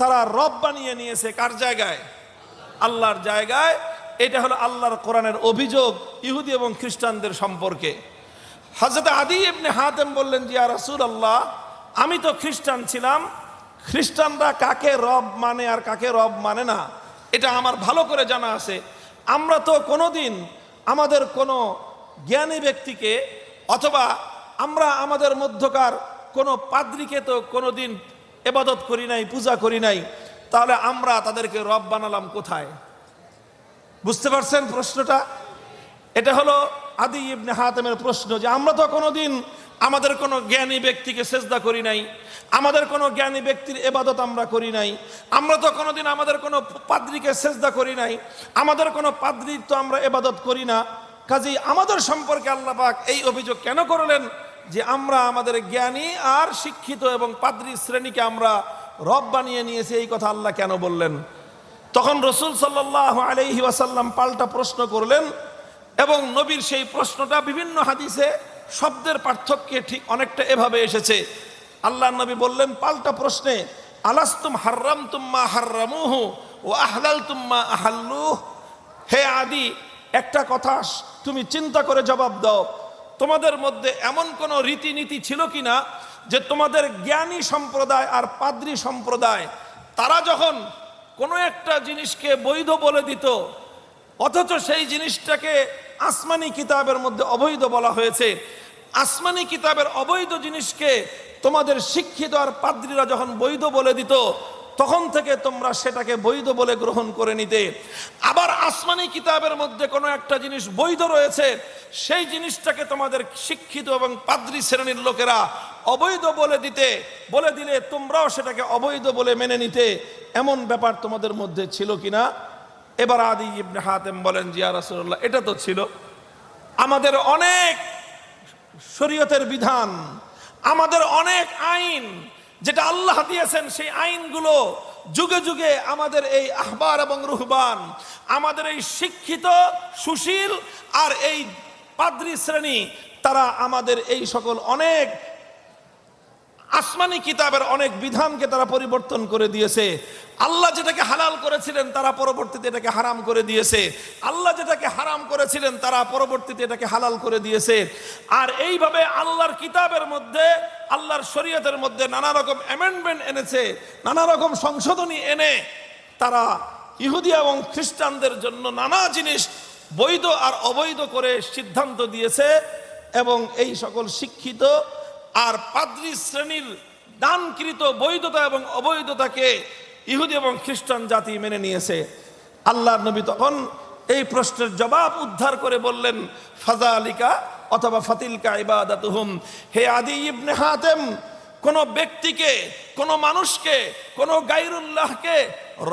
তারা রব বানিয়ে নিয়েছে। কার জায়গায়? আল্লাহর জায়গায়। এটা হলো আল্লাহর কোরআনের অভিযোগ ইহুদি এবং খ্রিস্টানদের সম্পর্কে। হযরত আদী ইবনে হাতেম বললেন, যে ইয়া রাসূলুল্লাহ, আমি তো খ্রিস্টান ছিলাম, খ্রিস্টানরা কাকে রব মানে আর কাকে রব মানে না এটা আমার ভালো করে জানা আছে। আমরা তো কোনোদিন আমাদের কোনো জ্ঞানী ব্যক্তিকে অথবা আমরা আমাদের মধ্যকার কোনো পাদ্রীকে তো কোনোদিন ইবাদত করি নাই, পূজা করি নাই, তাহলে আমরা তাদেরকে রব বানালাম কোথায়? বুঝতে পারছেন প্রশ্নটা? এটা হলো আদী ইবনে হাতেমের প্রশ্ন, যে আমরা তো কোনোদিন আমাদের কোনো জ্ঞানী ব্যক্তিকে সেজদা করি নাই, আমাদের কোনো জ্ঞানী ব্যক্তির ইবাদত আমরা করি নাই, আমরা তো কোনোদিন আমাদের কোনো পাদ্রীকে সেজদা করি নাই, আমাদের কোনো পাদ্রীর তো আমরা ইবাদত করি না। কাজেই আমাদের সম্পর্কে আল্লাহ পাক এই অভিযোগ কেন করলেন যে আমরা আমাদের জ্ঞানী আর শিক্ষিত এবং পাদ্রী শ্রেণীকে আমরা রব বানিয়ে নিয়েছি? এই কথা আল্লাহ কেন বললেন? তখন রাসূল সাল্লাল্লাহু আলাইহি ওয়াসাল্লাম পাল্টা প্রশ্ন করলেন, এবং নবীর সেই প্রশ্নটা বিভিন্ন হাদিসে শব্দের পার্থক্যে ঠিক অনেকটা এভাবে এসেছে। আল্লাহ নবী বললেন পাল্টা প্রশ্নে, আলাস্তুম হাররামতুম মা হাররামুহু ওয়া আহলালতুম মা আহাল্লুহ। হে আদী, একটা কথা তুমি চিন্তা করে জবাব দাও, তোমাদের মধ্যে এমন কোন রীতিনীতি ছিল কিনা যে তোমাদের জ্ঞানী সম্প্রদায় আর পাদ্রী সম্প্রদায় তারা যখন কোনো একটা জিনিসকে বৈধ বলে দিত, অথচ সেই জিনিসটাকে আসমানি কিতাবের মধ্যে অবৈধ বলা হয়েছে, আসমানি কিতাবের অবৈধ জিনিসকে তোমাদের শিক্ষিত আর পাদ্রীরা যখন বৈধ বলে দিত, তখন থেকে তোমরা সেটাকে বৈধ বলে গ্রহণ করে নিতে। আবার আসমানি কিতাবের মধ্যে কোনো একটা জিনিস বৈধ রয়েছে, সেই জিনিসটাকে তোমাদের শিক্ষিত এবং পাদ্রী শ্রেণীর লোকেরা অবৈধ বলে দিলে তোমরাও সেটাকে অবৈধ বলে মেনে নিতে। এমন ব্যাপার তোমাদের মধ্যে ছিল কিনা? এবার আদী ইবনে হাতেম বলেন, জি ইয়া রাসূলুল্লাহ, এটা তো ছিল। আমাদের অনেক শরীয়তের বিধান, আমাদের অনেক আইন যেটা আল্লাহ দিয়েছেন, সেই আইনগুলো যুগে যুগে আমাদের এই আহবার এবং রুহবান, আমাদের এই শিক্ষিত সুশীল আর এই পাদ্রী শ্রেণী, তারা আমাদের এই সকল অনেক আসমানি কিতাবের অনেক বিধানকে তারা পরিবর্তন করে দিয়েছে। আল্লাহ যেটাকে হালাল করেছিলেন তারা পরবর্তীতে এটাকে হারাম করে দিয়েছে, আল্লাহ যেটাকে হারাম করেছিলেন তারা পরবর্তীতে এটাকে হালাল করে দিয়েছে। আর এইভাবে আল্লাহর কিতাবের মধ্যে, আল্লাহর শরীয়তের মধ্যে নানা রকম অ্যামেন্ডমেন্ট এনেছে, নানা রকম সংশোধনী এনে তারা ইহুদি এবং খ্রিস্টানদের জন্য নানা জিনিস বৈধ আর অবৈধ করে সিদ্ধান্ত দিয়েছে। এবং এই সকল শিক্ষিত আর পাদ্রী শ্রেণীর দানকৃত বৈধতা এবং অবৈধতাকে ইহুদি এবং খ্রিস্টান জাতি মেনে নিয়েছে। আল্লাহর নবী তখন এই প্রশ্নের জবাব উদ্ধার করে বললেন, ফাযালিকা অথবা ফাতিলকা ইবাদাতুহুম। হে আদি ইবনে হাতেম, কোন ব্যক্তিকে, কোন মানুষকে, কোন গায়রুল্লাহকে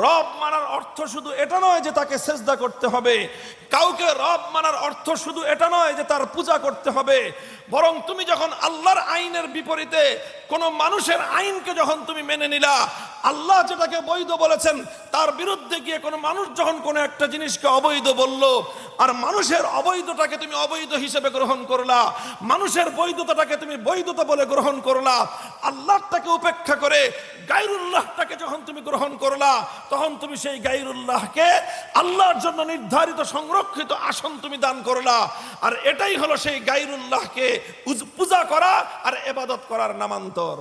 রব মানার অর্থ শুধু এটা নয় যে তাকে সেজদা করতে হবে, কাউকে রব মানার অর্থ শুধু এটা নয় যে তার পূজা করতে হবে, বরং তুমি যখন আল্লাহর আইনের বিপরীতে কোন মানুষের আইনকে যখন তুমি মেনে নিলা, আল্লাহ যেটাকে বৈধ বলেছেন তার বিরুদ্ধে গিয়ে কোনো মানুষ যখন কোনো একটা জিনিসকে অবৈধ বলল, আর মানুষের অবৈধটাকে তুমি অবৈধ হিসেবে গ্রহণ করলা, মানুষের বৈধতাটাকে তুমি বৈধতা বলে গ্রহণ করলা, আল্লাহটাকে উপেক্ষা করে গায়রুল্লাহটাকে যখন তুমি গ্রহণ করলা, তখন তুমি সেই গায়রুল্লাহকে আল্লাহর জন্য নির্ধারিত সংরক্ষিত আসন তুমি দান করলা। আর এটাই হলো সেই গায়রুল্লাহকে পূজা করা আর ইবাদত করার নামান্তর।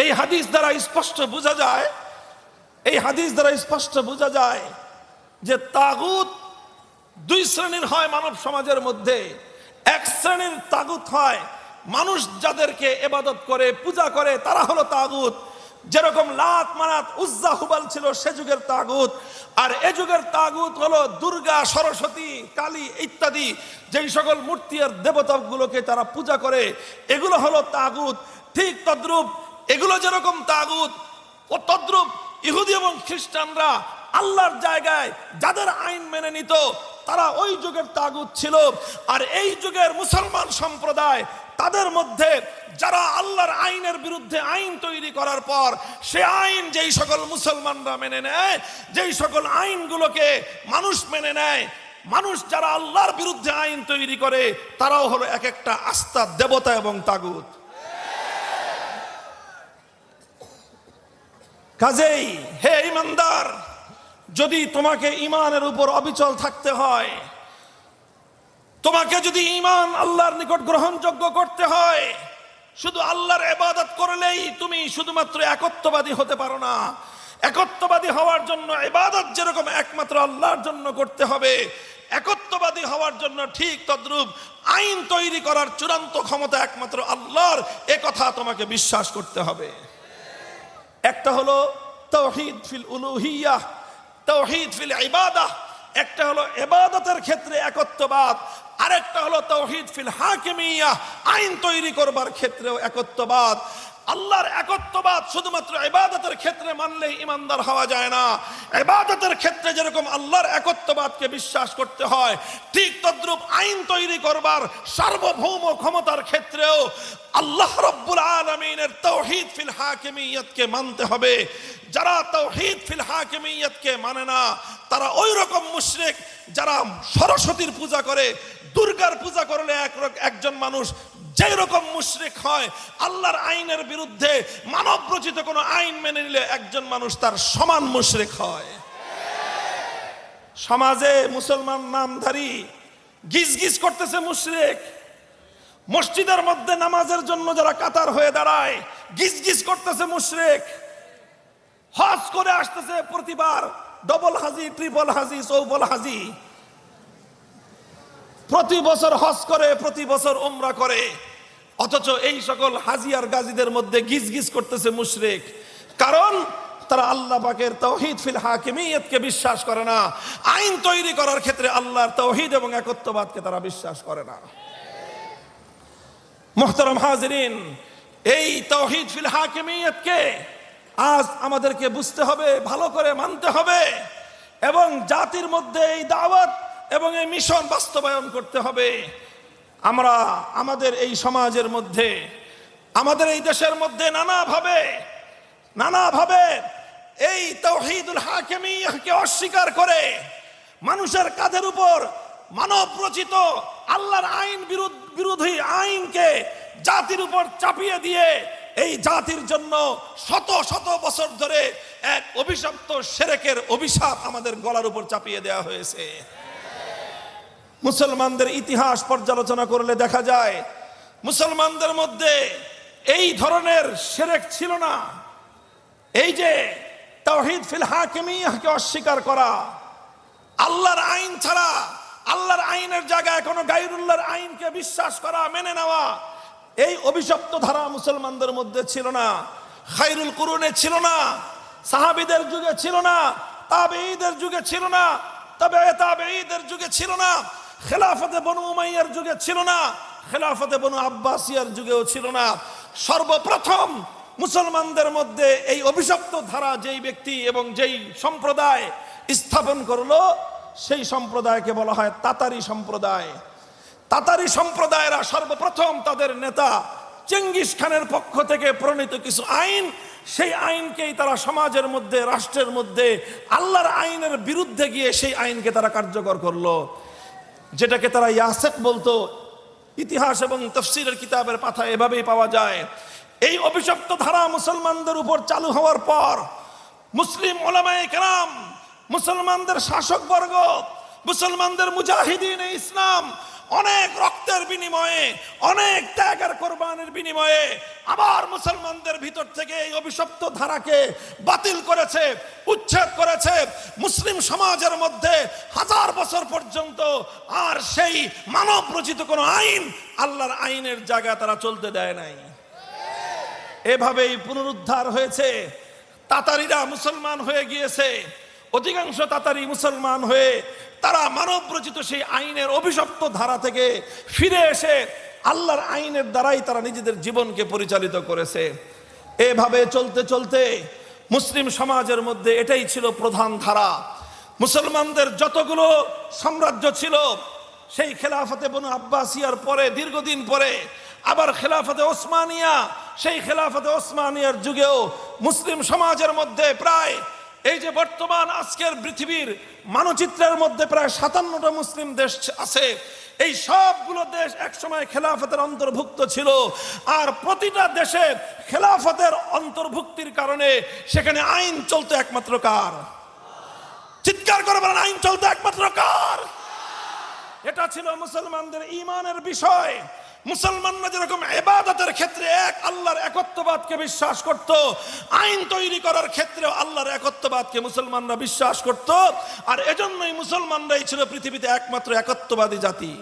এই হাদিস দ্বারা স্পষ্ট বোঝা যায়, এই হাদিস দ্বারা স্পষ্ট বোঝা যায় যে তাগুত দুই শ্রেণীর হয় মানব সমাজের মধ্যে। এক শ্রেণীর তাগুত হয় মানুষ যাদেরকে ইবাদত করে পূজা করে তারা হলো তাগুত, যেরকম লাত মানাত উজ্জা হুবাল ছিল সে যুগের তাগুত। আর এ যুগের তাগুত হলো দুর্গা, সরস্বতী, কালী ইত্যাদি যেই সকল মূর্তি আর দেবতাগুলোকে তারা পূজা করে, এগুলো হলো তাগুত। ঠিক তদ্রূপ এগুলো যেরকম তাগুত, ও তদ্রূপ ইহুদি এবং খ্রিস্টানরা আল্লাহর জায়গায় যাদের আইন মেনে নিত তারা ওই যুগের তাগুত ছিল। আর এই যুগের মুসলমান সম্প্রদায় তাদের মধ্যে যারা আল্লাহর আইনের বিরুদ্ধে আইন তৈরি করার পর সে আইন যেই সকল মুসলমানরা মেনে নেয়, যেই সকল আইনগুলোকে মানুষ মেনে নেয়, মানুষ যারা আল্লাহর বিরুদ্ধে আইন তৈরি করে তারাও হলো এক একটা আস্থা দেবতা এবং তাগুত। কাজেই হে ঈমানদার, যদি তোমাকে ঈমানের উপর অবিচল থাকতে হয়, তোমাকে যদি ঈমান আল্লাহর নিকট গ্রহণযোগ্য করতে হয়, শুধু আল্লাহর ইবাদত করলেই তুমি শুধুমাত্র একত্ববাদী হতে পারো না। একত্ববাদী হওয়ার জন্য ইবাদত যেরকম একমাত্র আল্লাহর জন্য করতে হবে, একত্ববাদী হওয়ার জন্য ঠিক তদ্রূপ আইন তৈরি করার চূড়ান্ত ক্ষমতা একমাত্র আল্লাহর, এ কথা তোমাকে বিশ্বাস করতে হবে। একটা হলো তাওহীদ ফিল উলুহিyyah, তাওহীদ ফিল ইবাদাহ। একটা হলো ইবাদতের ক্ষেত্রে একত্ববাদ, আরেকটা হলো তাওহীদ ফিল হাকিমিyyah, আইন তৈরি করবার ক্ষেত্রেও একত্ববাদ। আল্লাহর একত্ববাদ শুধুমাত্র ইবাদতের ক্ষেত্রে মানলেই ঈমানদার হওয়া যায় না। ইবাদতের ক্ষেত্রে যেরকম আল্লাহর একত্ববাদকে বিশ্বাস করতে হয়, ঠিক তদ্রূপ আইন তৈরি করবার সার্বভৌম ক্ষমতার ক্ষেত্রেও আল্লাহ রাব্বুল আলামিনের তাওহীদ ফিল হাকিমিyyatকে মানতে হবে। যারা তাওহীদ ফিল হাকিমিyyatকে মানে না তারা ওই রকম মুশরিক যারা সরস্বতীর পূজা করে, দুর্গার পূজা করলে একজন মানুষ যেই রকম মুশরিক হয়, আল্লাহর আইনের বিরুদ্ধে মানব রচিত কোনো আইন মেনে নিলে একজন মানুষ তার সমান মুশরিক হয়। সমাজে মুসলমান নামধারী গিজ গিজ করতেছে মুশরিক, মসজিদের মধ্যে নামাজের জন্য যারা কাতার হয়ে দাঁড়ায় গিজ গিজ করতেছে মুশরিক, হজ করে আসতেছে প্রতিবার ডবল হাজি, ট্রিপল হাজি, চৌবল হাজি, প্রতি বছর হজ করে, প্রতি বছর উমরা করে, অথচ এই সকল হাজি আর গাজীদের মধ্যে গিজ গিজ করতেছে মুশরিক। কারণ তারা আল্লাহ পাকের তাওহীদ ফিল হাকিমিyyatকে বিশ্বাস করে না, আইন তৈরি করার ক্ষেত্রে আল্লাহর তাওহীদ এবং একত্ববাদকে তারা বিশ্বাস করে না। মুহতারাম হাজিরিন, এই তাওহীদ ফিল হাকিমিyyatকে আজ আমাদেরকে বুঝতে হবে, ভালো করে মানতে হবে এবং জাতির মধ্যে এই দাওয়াত এবং এই মিশন বাস্তবায়ন করতে হবে। আমরা আমাদের এই সমাজের মধ্যে, আমাদের এই দেশের মধ্যে নানাভাবে এই তাওহীদুল হাকিমিyyahকে অস্বীকার করে মানুষের কাঁধের উপর মানব রচিত আল্লাহর আইন বিরোধী আইনকে জাতির উপর চাপিয়ে দিয়ে এই জাতির জন্য শত শত বছর ধরে এক অভিশপ্ত শিরকের অভিশাপ আমাদের গলার উপর চাপিয়ে দেওয়া হয়েছে। মুসলমানদের ইতিহাস পর্যালোচনা করলে দেখা যায় মুসলমানদের মধ্যে এই ধরনের শিরক ছিল না। এই যে তাওহীদ ফিল হাকিমিয়াহকে অস্বীকার করা, আল্লাহর আইন ছাড়া আল্লাহর আইনের জায়গায় কোনো গায়রুল্লাহর আইনকে বিশ্বাস করা, মেনে নেওয়া, এই অভিশপ্ত ধারা মুসলমানদের মধ্যে ছিল না। খায়রুল কুরুনে ছিল না, সাহাবীদের যুগে ছিল না, তাবেঈদের যুগে ছিল না, তাবেঈদের যুগে ছিল না, খেলাফতে বনু উমাইয়ার যুগে ছিল না, খেলাফতে বনু আব্বাসিয়ার যুগেও ছিল না। সর্বপ্রথম মুসলমানদের মধ্যে এই অভিশপ্ত ধারা যেই ব্যক্তি এবং যেই সম্প্রদায় স্থাপন করলো, সেই সম্প্রদায়কে বলা হয় তাতারি সম্প্রদায়। তাতারি সম্প্রদায়েরা সর্বপ্রথম তাদের নেতা চেঙ্গিস খানের পক্ষ থেকে প্রণীত কিছু আইন, সেই আইনকেই তারা সমাজের মধ্যে, রাষ্ট্রের মধ্যে আল্লাহর আইনের বিরুদ্ধে গিয়ে সেই আইনকে তারা কার্যকর করলো, যেটাকে তারা ইয়াসেক বলতো। ইতিহাস এবং তাফসীরের কিতাবের পাতায় এভাবেই পাওয়া যায়। এই অভিশপ্ত ধারা মুসলমানদের উপর চালু হওয়ার পর মুসলিম উলামায়ে কেরাম, মুসলমানদের শাসকবর্গ, মুসলমানদের মুজাহিদিন ইসলাম অনেক রক্তের বিনিময়ে, অনেক ত্যাগ আর কোরবানির বিনিময়ে আবার মুসলমানদের ভিতর থেকে এই অভিশপ্ত ধারাকে বাতিল করেছে, উচ্ছেদ করেছে। মুসলিম সমাজের মধ্যে 1000 বছর পর্যন্ত আর সেই মানব রচিত কোনো আইন আল্লাহর আইনের জায়গায় তারা চলতে দেয় নাই। এভাবেই পুনরুদ্ধার হয়েছে। তাতারিরা মুসলমান হয়ে গিয়েছে, অধিকাংশ তাতারি মুসলমান হয়ে তারা মানব রচিত সেই আইনের অভিশপ্ত ধারা থেকে ফিরে এসে আল্লাহর আইনের দ্বারাই তারা নিজেদের জীবনকে পরিচালিত করেছে। এভাবে চলতে চলতে মুসলিম সমাজের মধ্যে এটাই ছিল প্রধান ধারা। মুসলমানদের যতগুলো সাম্রাজ্য ছিল, সেই খেলাফতে বনু আব্বাসিয়ার পরে দীর্ঘদিন পরে আবার খেলাফতে ওসমানিয়া, সেই খেলাফতে ওসমানিয়ার যুগেও মুসলিম সমাজের মধ্যে প্রায় এই যে বর্তমান আজকের পৃথিবীর মানচিত্রের মধ্যে প্রায় 57টা মুসলিম দেশ আছে। এই সবগুলো দেশ একসময় খেলাফতের অন্তর্ভুক্ত ছিল, আর প্রতিটা দেশে খেলাফতের অন্তর্ভুক্তির কারণে সেখানে আইন চলতো একমাত্র কার? চিৎকার করে বলেন, আইন চলতো একমাত্র কার? এটা ছিল মুসলমানদের ঈমানের বিষয়। মুসলমানরা যেরকম ইবাদতের ক্ষেত্রে এক আল্লাহর একত্ববাদকে বিশ্বাস করত, আইন তৈরি করার ক্ষেত্রেও আল্লাহর একত্ববাদকে মুসলমানরা বিশ্বাস করত। আর এজন্যই মুসলমানরাই ছিল পৃথিবীতে একমাত্র একত্ববাদী জাতি।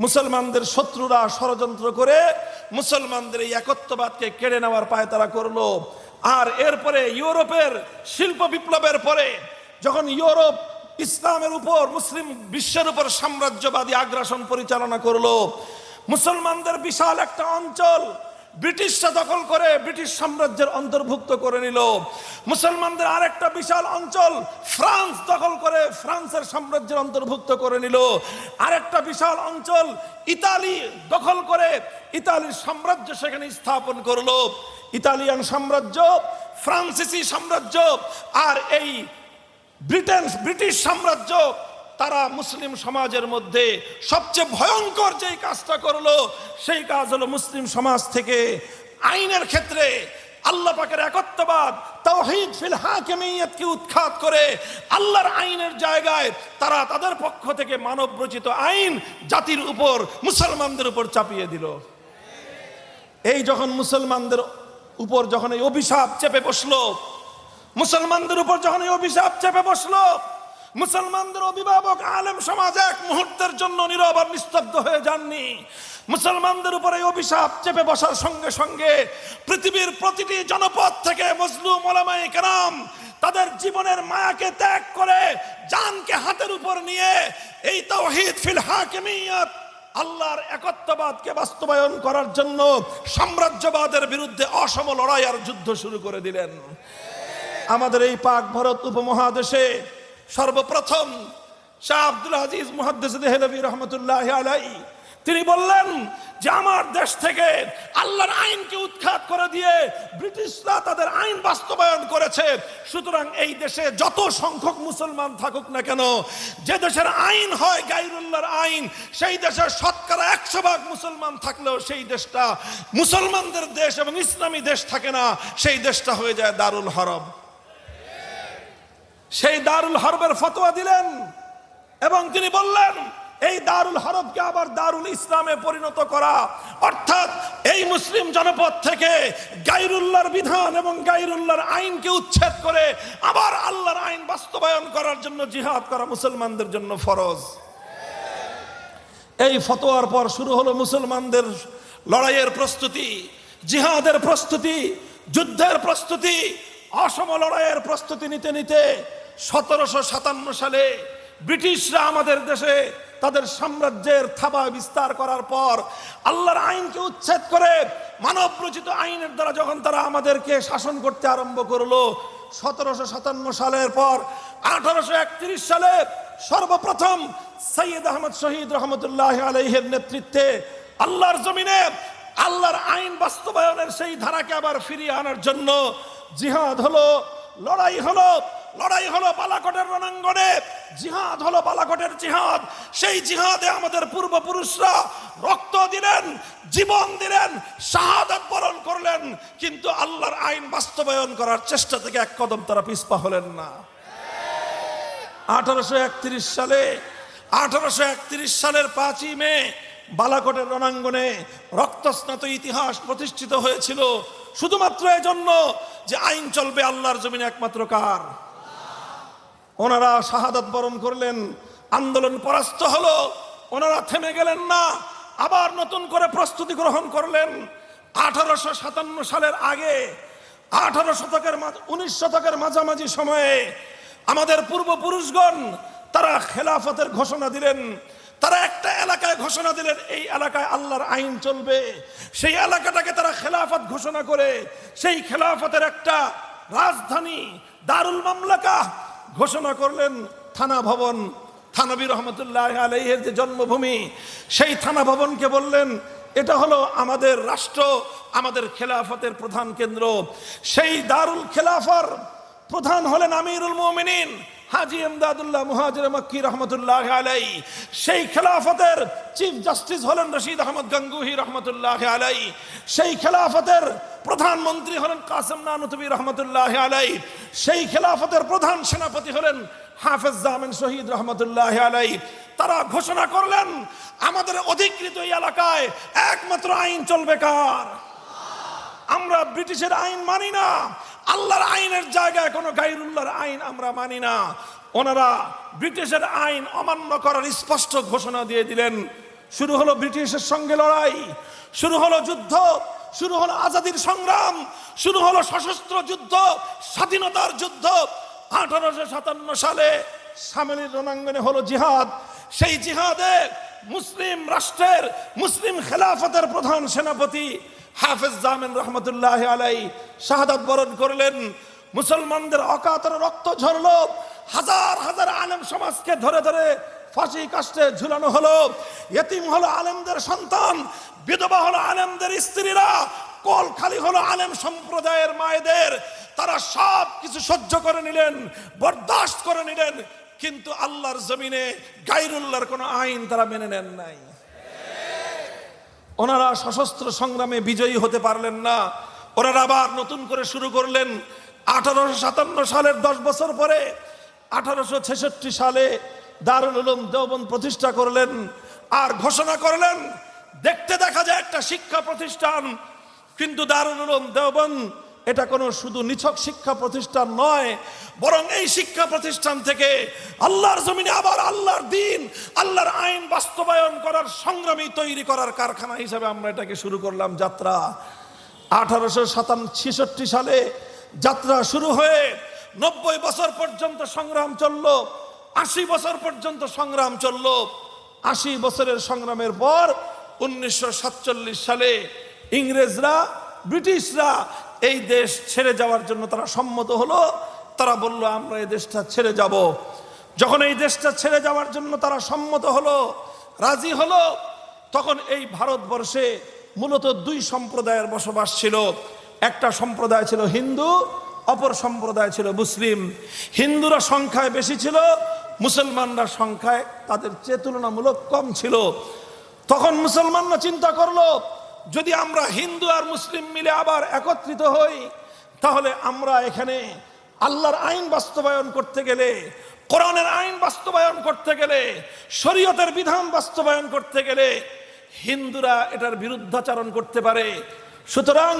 মুসলমানদের শত্রুরা ষড়যন্ত্র করে মুসলমানদের এই একত্ববাদকে কেড়ে নেওয়ার পায়তারা করলো। আর এরপরে ইউরোপের শিল্প বিপ্লবের পরে যখন ইউরোপ ইসলামের উপর, মুসলিম বিশ্বের উপর সাম্রাজ্যবাদী আগ্রাসন পরিচালনা করলো, মুসলমানদের বিশাল একটা অঞ্চল ব্রিটিশরা দখল করে ব্রিটিশ সাম্রাজ্যের অন্তর্ভুক্ত করে নিল। মুসলমানদের আরেকটা বিশাল অঞ্চল ফ্রান্স দখল করে ফ্রান্সের সাম্রাজ্যের অন্তর্ভুক্ত করে নিল। আরেকটা বিশাল অঞ্চল ইতালি দখল করে ইতালির সাম্রাজ্য সেখানে স্থাপন করলো। ইতালিয়ান সাম্রাজ্য, ফ্রান্সিসি সাম্রাজ্য আর এই ব্রিটিশ সাম্রাজ্য, তারা মুসলিম সমাজের মধ্যে সবচেয়ে ভয়ঙ্কর যেই কাজটা করলো, সেই কাজ হলো মুসলিম সমাজ থেকে আইনের ক্ষেত্রে আল্লাহ পাকের একত্ববাদ, তাওহীদ ফিল হাকিমিয়াতকে উৎখাত করে আল্লাহর আইনের জায়গায় তারা তাদের পক্ষ থেকে মানব রচিত আইন জাতির উপর, মুসলমানদের উপর চাপিয়ে দিল। এই যখন মুসলমানদের উপর যখন এই অভিশাপ চেপে বসলো, মুসলমানদের উপর যখন এই অভিশাপ চেপে বসলো, মুসলমানদের অভিভাবক আলেম সমাজ এক মুহূর্তের জন্য নীরব আর নিস্তব্ধ হয়ে যাননি। মুসলমানদের উপর এই অভিশাপ চেপে বসার সঙ্গে সঙ্গে পৃথিবীর প্রতিটি জনপদ থেকে মজলুম উলামায়ে কেরাম তাদের জীবনের মায়াকে ত্যাগ করে জানকে হাতের উপর নিয়ে এই তাওহীদ ফিল হাকিমিয়াত, আল্লাহর একত্ববাদকে বাস্তবায়ন করার জন্য সাম্রাজ্যবাদের বিরুদ্ধে অসম লড়াই আর যুদ্ধ শুরু করে দিলেন। আমাদের এই পাক ভারত উপমহাদেশে সর্বপ্রথম শাহ আব্দুল আজিজ মুহাদ্দিস দেহলভী রহমতুল্লাহ আলাইহি তিনি বললেন যে আমার দেশ থেকে আল্লাহর আইনকে উৎখাত করে দিয়ে ব্রিটিশরা তাদের আইন বাস্তবায়ন করেছে, সুতরাং এই দেশে যত সংখ্যক মুসলমান থাকুক না কেন, যে দেশের আইন হয় গায়রুল্লাহর আইন, সেই দেশের শতকরা 100% মুসলমান থাকলেও সেই দেশটা মুসলমানদের দেশ এবং ইসলামী দেশ থাকে না, সেই দেশটা হয়ে যায় দারুল হরব। সেই দারুল হরবের ফতোয়া দিলেন এবং তিনি বললেন এই দারুল হরবকে আবার দারুল ইসলামে পরিণত করা, অর্থাৎ এই মুসলিম জনপদ থেকে গায়রুল্লাহর বিধান এবং গায়রুল্লাহর আইনকে উচ্ছেদ করে আবার আল্লাহর আইন বাস্তবায়ন করার জন্য জিহাদ করা মুসলমানদের জন্য ফরজ। এই ফতোয়ার পর শুরু হলো মুসলমানদের লড়াইয়ের প্রস্তুতি, জিহাদের প্রস্তুতি, যুদ্ধের প্রস্তুতি, অসম লড়াইয়ের প্রস্তুতি নিতে নিতে 1757 সালে ব্রিটিশরা আমাদের দেশে তাদের সাম্রাজ্যের থাবা বিস্তার করার পর আল্লাহর আইনকে উচ্ছেদ করে মানব রচিত আইনের দ্বারা যখন তারা আমাদেরকে শাসন করতে আরম্ভ করলো, 1757 সালের পর 1831 সালে সর্বপ্রথম সৈয়দ আহমদ শহীদ রহমতুল্লাহ আলাইহির নেতৃত্বে আল্লাহর জমিনে আল্লাহর আইন বাস্তবায়নের সেই ধারাকে আবার ফিরিয়ে আনার জন্য জিহাদ হলো, লড়াই হলো। লড়াই হলো বালাকোটের রণাঙ্গনে, জিহাদ হলো বালাকোটের জিহাদ। সেই জিহাদে আমাদের পূর্বপুরুষরা রক্ত দিলেন, জীবন দিলেন, শাহাদাত বরণ করলেন, কিন্তু আল্লাহর আইন বাস্তবায়ন করার চেষ্টা থেকে এক কদম তারা পিছপা হলেন না। 1831 সালের 5ই মে বালাকোটের রণাঙ্গনে রক্তস্নাত ইতিহাস প্রতিষ্ঠিত হয়েছিল, শুধুমাত্র এজন্য যে আইন চলবে আল্লাহর জমিনে একমাত্র কার। ওনারা শাহাদাত বরণ করলেন, আন্দোলন পরাস্ত হলো, ওনারা থেমে গেলেন না, আবার নতুন করে প্রস্তুতি গ্রহণ করলেন। 1857 সালের আগে 19 শতকের মাঝামাঝি সময়ে আমাদের পূর্বপুরুষগণ তারা খেলাফতের ঘোষণা দিলেন। তারা একটা এলাকায় ঘোষণা দিলেন এই এলাকায় আল্লাহর আইন চলবে। সেই এলাকাটাকে তারা খেলাফত ঘোষণা করে সেই খেলাফতের একটা রাজধানী দারুল মামলাকা ঘোষণা করলেন। থানা ভবন, থানবী রহমতুল্লাহ আলাইহির যে জন্মভূমি, সেই থানা ভবনকে বললেন এটা হলো আমাদের রাষ্ট্র, আমাদের খেলাফতের প্রধান কেন্দ্র। সেই দারুল খেলাফার প্রধান হলেন আমিরুল মুমিনিন হাজী ইমদাদুল্লাহ মুহাজির মক্কি রহমতুল্লাহ আলাইহি। সেই খেলাফতের চিফ জাস্টিস হলেন রশিদ আহমদ গঙ্গুহি রহমতুল্লাহ আলাইহি। সেই খেলাফতের প্রধানমন্ত্রী হলেন কাসেম নানুতুবি রহমতুল্লাহ আলাইহি। সেই খেলাফতের প্রধান সেনাপতি হলেন হাফেজ জামিন শহীদ রহমতুল্লাহ আলাইহি। তারা ঘোষণা করলেন আমাদের অধিকৃত এই এলাকায় একমাত্র আইন চলবে কার? আমরা ব্রিটিশের আইন মানি না, আল্লাহর আইনের জায়গায় কোনো গায়রুল্লাহর আইন আমরা মানি না। ওনারা ব্রিটিশের আইন অমান্য করার স্পষ্ট ঘোষণা দিয়ে দিলেন। শুরু হলো ব্রিটিশের সঙ্গে লড়াই, শুরু হলো যুদ্ধ, শুরু হলো আজাদির সংগ্রাম, শুরু হলো সশস্ত্র যুদ্ধ, স্বাধীনতার যুদ্ধ। 1857 সালে সামেলির রণাঙ্গনে হলো জিহাদ। সেই জিহাদে মুসলিম রাষ্ট্রের, মুসলিম খেলাফতের প্রধান সেনাপতি হাফেজ জামিন রহমতুল্লাহ আলাইহি শাহাদাত বরণ করলেন। মুসলমানদের অকাতরে রক্ত ঝরলো, হাজার হাজার আলেম সমাজকে ধরে ধরে ফাঁসি কাস্টে ঝুলানো হলো। ইতিম হলো আলেমদের সন্তান, বিধবা হলো আলেমদের স্ত্রীরা, কল খালি হলো আলেম সম্প্রদায়ের মায়েদের। তারা সব কিছু সহ্য করে নিলেন, বরদাস্ত করে নিলেন, কিন্তু আল্লাহর জমিনে গায়রুল্লাহর কোনো আইন তারা মেনে নেন নাই। ওনারা সশস্ত্র সংগ্রামে বিজয়ী হতে পারলেন না। ওনারা আবার নতুন করে শুরু করলেন। 1857 সালের 10 বছর পরে 1866 সালে দারুল উলুম দেওবন্দ প্রতিষ্ঠা করলেন আর ঘোষণা করলেন দেখতে দেখা যায় একটা শিক্ষা প্রতিষ্ঠান, কিন্তু দারুল উলুম দেওবন্দ এটা কোনো শুধু নিছক শিক্ষা প্রতিষ্ঠান নয়, বরং এই শিক্ষা প্রতিষ্ঠান থেকে আল্লাহর জমিনে আবার আল্লাহর দ্বীন, আল্লাহর আইন বাস্তবায়ন করার সংগ্রামী তৈরি করার কারখানা হিসাবে আমরা এটাকে শুরু করলাম যাত্রা। 1866 সালে যাত্রা শুরু হয়ে 90 বছর পর্যন্ত সংগ্রাম চলল, 80 বছর পর্যন্ত সংগ্রাম চলল। 80 বছরের সংগ্রামের পর 1947 সালে ইংরেজরা, ব্রিটিশরা এই দেশ ছেড়ে যাওয়ার জন্য তারা সম্মত হলো। তারা বলল আমরা এই দেশটা ছেড়ে যাব। যখন এই দেশটা ছেড়ে যাওয়ার জন্য তারা সম্মত হলো, রাজি হলো, তখন এই ভারতবর্ষে মূলত দুই সম্প্রদায়ের বসবাস ছিল। একটা সম্প্রদায় ছিল হিন্দু, অপর সম্প্রদায় ছিল মুসলিম। হিন্দুরা সংখ্যায় বেশি ছিল, মুসলমানরা সংখ্যায় তাদের চেয়ে তুলনামূলক কম ছিল। তখন মুসলমানরা চিন্তা করলো, যদি আমরা হিন্দু আর মুসলিম মিলে আবার একত্রিত হই, তাহলে আমরা এখানে আল্লাহর আইন বাস্তবায়ন করতে গেলে, কোরআনের আইন বাস্তবায়ন করতে গেলে, শরীয়তের বিধান বাস্তবায়ন করতে গেলে হিন্দুরা এটার বিরুদ্ধাচরণ করতে পারে। সুতরাং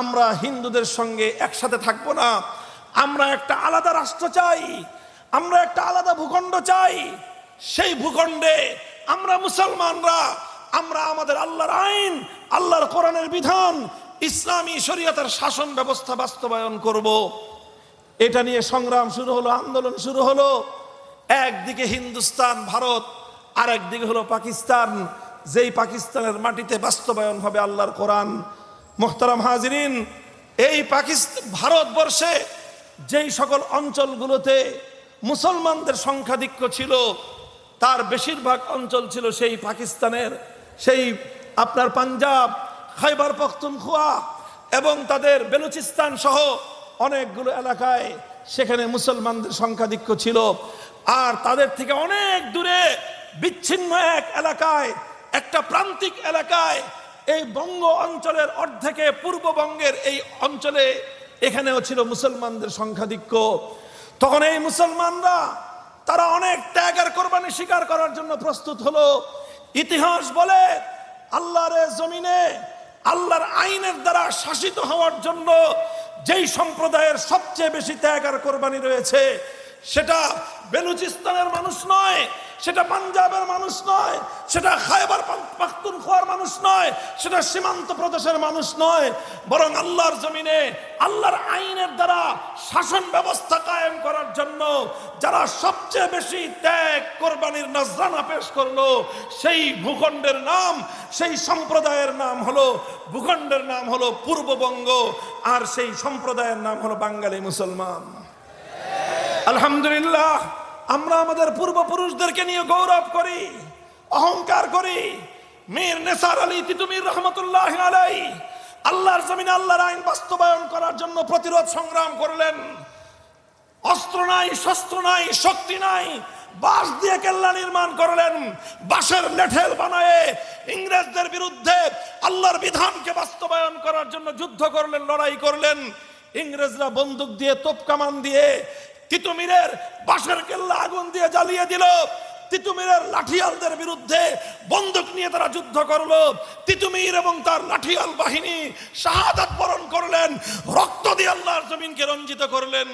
আমরা হিন্দুদের সঙ্গে একসাথে থাকবো না, আমরা একটা আলাদা রাষ্ট্র চাই, আমরা একটা আলাদা ভূখণ্ড চাই। সেই ভূখণ্ডে আমরা মুসলমানরা আমরা আমাদের আল্লাহর আইন, আল্লাহর কোরআনের বিধান, ইসলামী শরীয়তের শাসন ব্যবস্থা বাস্তবায়ন করব। এটা নিয়ে সংগ্রাম শুরু হলো, আন্দোলন শুরু হলো। একদিকে হিন্দুস্তান ভারত, আর একদিকে হলো পাকিস্তান, যেই পাকিস্তানের মাটিতে বাস্তবায়ন হবে আল্লাহর কোরআন। মুহতারাম হাজিরিন, এই পাকিস্তান ভারতবর্ষে যেই সকল অঞ্চলগুলোতে মুসলমানদের সংখ্যাধিক্য ছিল, তার বেশিরভাগ অঞ্চল ছিল সেই পাকিস্তানের, সেই আপনার পাঞ্জাব, খাইবার পখতুনখোয়া এবং তাদের বেলুচিস্তান সহ অনেকগুলো এলাকায় সেখানে মুসলমানদের সংখ্যাধিক্য ছিল। আর তাদের থেকে অনেক দূরে বিচ্ছিন্ন এক এলাকায়, একটা প্রান্তিক এলাকায়, এই বঙ্গ অঞ্চলের অর্ধেকে পূর্ববঙ্গের এই অঞ্চলে এখানেও ছিল মুসলমানদের সংখ্যাধিক্য। তখন এই মুসলমানরা তারা অনেক ত্যাগ আর কোরবানি স্বীকার করার জন্য প্রস্তুত হলো। ইতিহাস বলে আল্লাহর জমিনে আল্লাহর আইনের দ্বারা শাসিত হওয়ার জন্য যেই সম্প্রদায়ের সবচেয়ে বেশি ত্যাগ আর কোরবানি রয়েছে, সেটা বেলুচিস্তানের মানুষ নয়, সেটা পাঞ্জাবের মানুষ নয়, সেটা খাইবার পাখতুনখোয়ার মানুষ নয়, সেটা সীমান্ত প্রদেশের মানুষ নয়, বরং আল্লাহর জমিনে আল্লাহর আইনের দ্বারা শাসন ব্যবস্থা কায়েম করার জন্য যারা সবচেয়ে বেশি ত্যাগ কোরবানির নজরানা পেশ করলো, সেই ভূখণ্ডের নাম, সেই সম্প্রদায়ের নাম হলো, ভূখণ্ডের নাম হলো পূর্ববঙ্গ, আর সেই সম্প্রদায়ের নাম হলো বাঙালি মুসলমান। আলহামদুলিল্লাহ, আমরা আমাদের পূর্বপুরুষদেরকে নিয়ে গৌরব করি, অহংকার করি। মীর নেসার আলী তিতুমীর রহমতুল্লাহ আলাইহি আল্লাহর জমিনে আল্লাহর আইন বাস্তবায়ন করার জন্য প্রতিরোধ সংগ্রাম করলেন। অস্ত্র নাই, শস্ত্র নাই, শক্তি নাই, বাঁশ দিয়ে কেল্লা নির্মাণ করলেন, বাঁশের লেঠেল বানায়ে ইংরেজদের বিরুদ্ধে আল্লাহর বিধানকে বাস্তবায়ন করার জন্য যুদ্ধ করলেন, লড়াই করলেন। ইংরেজরা বন্দুক দিয়ে, তোপ কামান দিয়ে তিতুমীরের বাঁশের কেল্লা আগুন দিয়ে জ্বালিয়ে দিল। তিতুমীরের লাঠিয়ালদের বিরুদ্ধে বন্দুক নিয়ে তারা যুদ্ধ করলো। তিতুমীর এবং তার লাঠিয়াল বাহিনী শাহাদাত বরণ করলেন, রক্ত দিয়ে আল্লাহর জমিনকে রঞ্জিত করলেন।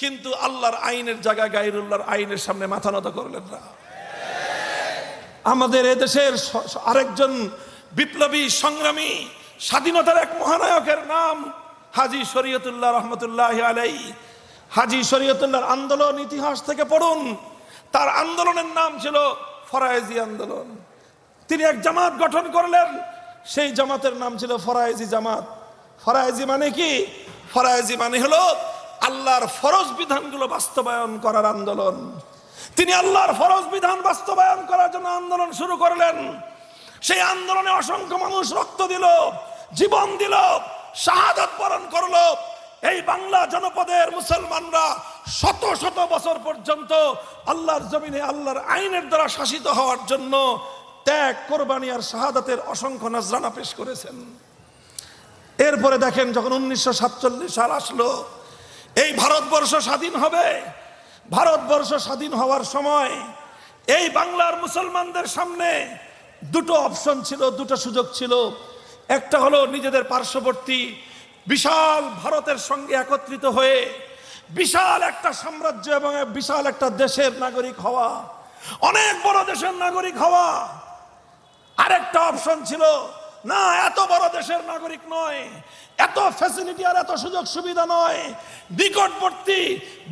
কিন্তু আল্লাহর আইনের জায়গায় গায়রুল্লাহর আইনের সামনে মাথা নত করলেন না। আমাদের এদেশের আরেকজন বিপ্লবী সংগ্রামী, স্বাধীনতার এক মহানায়কের নাম হাজী শরীয়তুল্লাহ রহমতুল্লাহ আলাইহি। হাজী শরীয়তুল্লাহর আন্দোলন ইতিহাস থেকে পড়ুন। তার আন্দোলনের নাম ছিল ফরায়েজি আন্দোলন। তিনি এক জামাত গঠন করলেন, সেই জামাতের নাম ছিল ফরায়েজি জামাত। ফরায়েজি মানে কি? ফরায়েজি মানে হলো আল্লাহর ফরজ বিধানগুলো বাস্তবায়ন করার আন্দোলন। তিনি আল্লাহর ফরজ বিধান বাস্তবায়ন করার জন্য আন্দোলন শুরু করলেন। সেই আন্দোলনে অসংখ্য মানুষ রক্ত দিল, জীবন দিল, শাহাদাত বরণ করলো। এই বাংলা জনপদের মুসলমানরা শত শত বছর পর্যন্ত আল্লাহর জমিনে আল্লাহর আইনের দ্বারা শাসিত হওয়ার জন্য ত্যাগ, কোরবানি আর শাহাদাতের অসংখ্য নজরানা পেশ করেছেন। এরপরে দেখেন, যখন 1947 সাল আসলো, এই ভারতবর্ষ স্বাধীন হবে। ভারতবর্ষ স্বাধীন হওয়ার সময় এই বাংলার মুসলমানদের সামনে দুটো অপশন ছিল, দুটো সুযোগ ছিল। একটা হলো নিজেদের পার্শ্ববর্তী বিশাল ভারতের সঙ্গে একত্রিত হয়ে বিশাল একটা সাম্রাজ্য এবং বিশাল একটা দেশের নাগরিক হওয়া, অনেক বড় দেশের নাগরিক হওয়া। আরেকটা অপশন ছিল, না, এত বড় দেশের নাগরিক নয়, এত ফ্যাসিলিটি আর এত সুযোগ সুবিধা নয়, নিকটবর্তী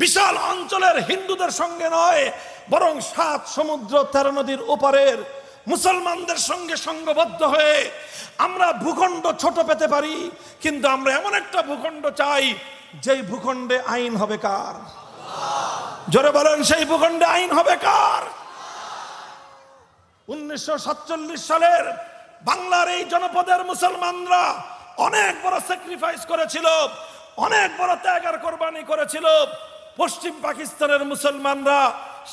বিশাল অঞ্চলের হিন্দুদের সঙ্গে নয়, বরং 7 সমুদ্র 13 নদীর ওপারের মুসলমানদের সঙ্গে সঙ্গবদ্ধ হয়ে আমরা ভূখণ্ড ছোট পেতে পারি, কিন্তু আমরা এমন একটা ভূখণ্ড চাই যেই ভূখণ্ডে আইন হবে কার? জোরে বলেন, সেই ভূখণ্ডে আইন হবে কার? 1947 সালের বাংলার এই জনপদের মুসলমানরা অনেক বড় স্যাক্রিফাইস করেছিল, অনেক বড় ত্যাগ আর কোরবানি করেছিল। পশ্চিম পাকিস্তানের মুসলমানরা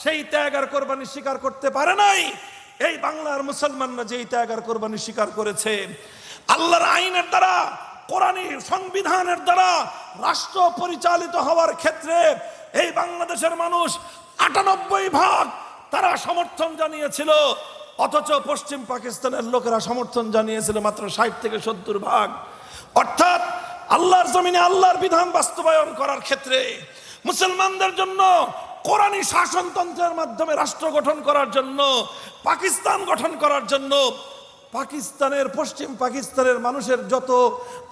সেই ত্যাগ আর কোরবানি স্বীকার করতে পারে নাই। এই বাংলার মুসলমানরা যেই ত্যাগ আর কোরবানি স্বীকার করেছে, আল্লাহর আইনের দ্বারা, কোরআনী সংবিধানের দ্বারা রাষ্ট্র পরিচালিত হওয়ার ক্ষেত্রে এই বাংলাদেশের মানুষ 98% তারা সমর্থন জানিয়েছিল, অথচ পশ্চিম পাকিস্তানের লোকেরা সমর্থন জানিয়েছিল মাত্র 60 থেকে 70%। অর্থাৎ আল্লাহর জমিনে আল্লাহর বিধান বাস্তবায়ন করার ক্ষেত্রে, মুসলমানদের জন্য কোরআনী শাসনতন্ত্রের মাধ্যমে রাষ্ট্র গঠন করার জন্য, পাকিস্তান গঠন করার জন্য পশ্চিম পাকিস্তানের মানুষের যত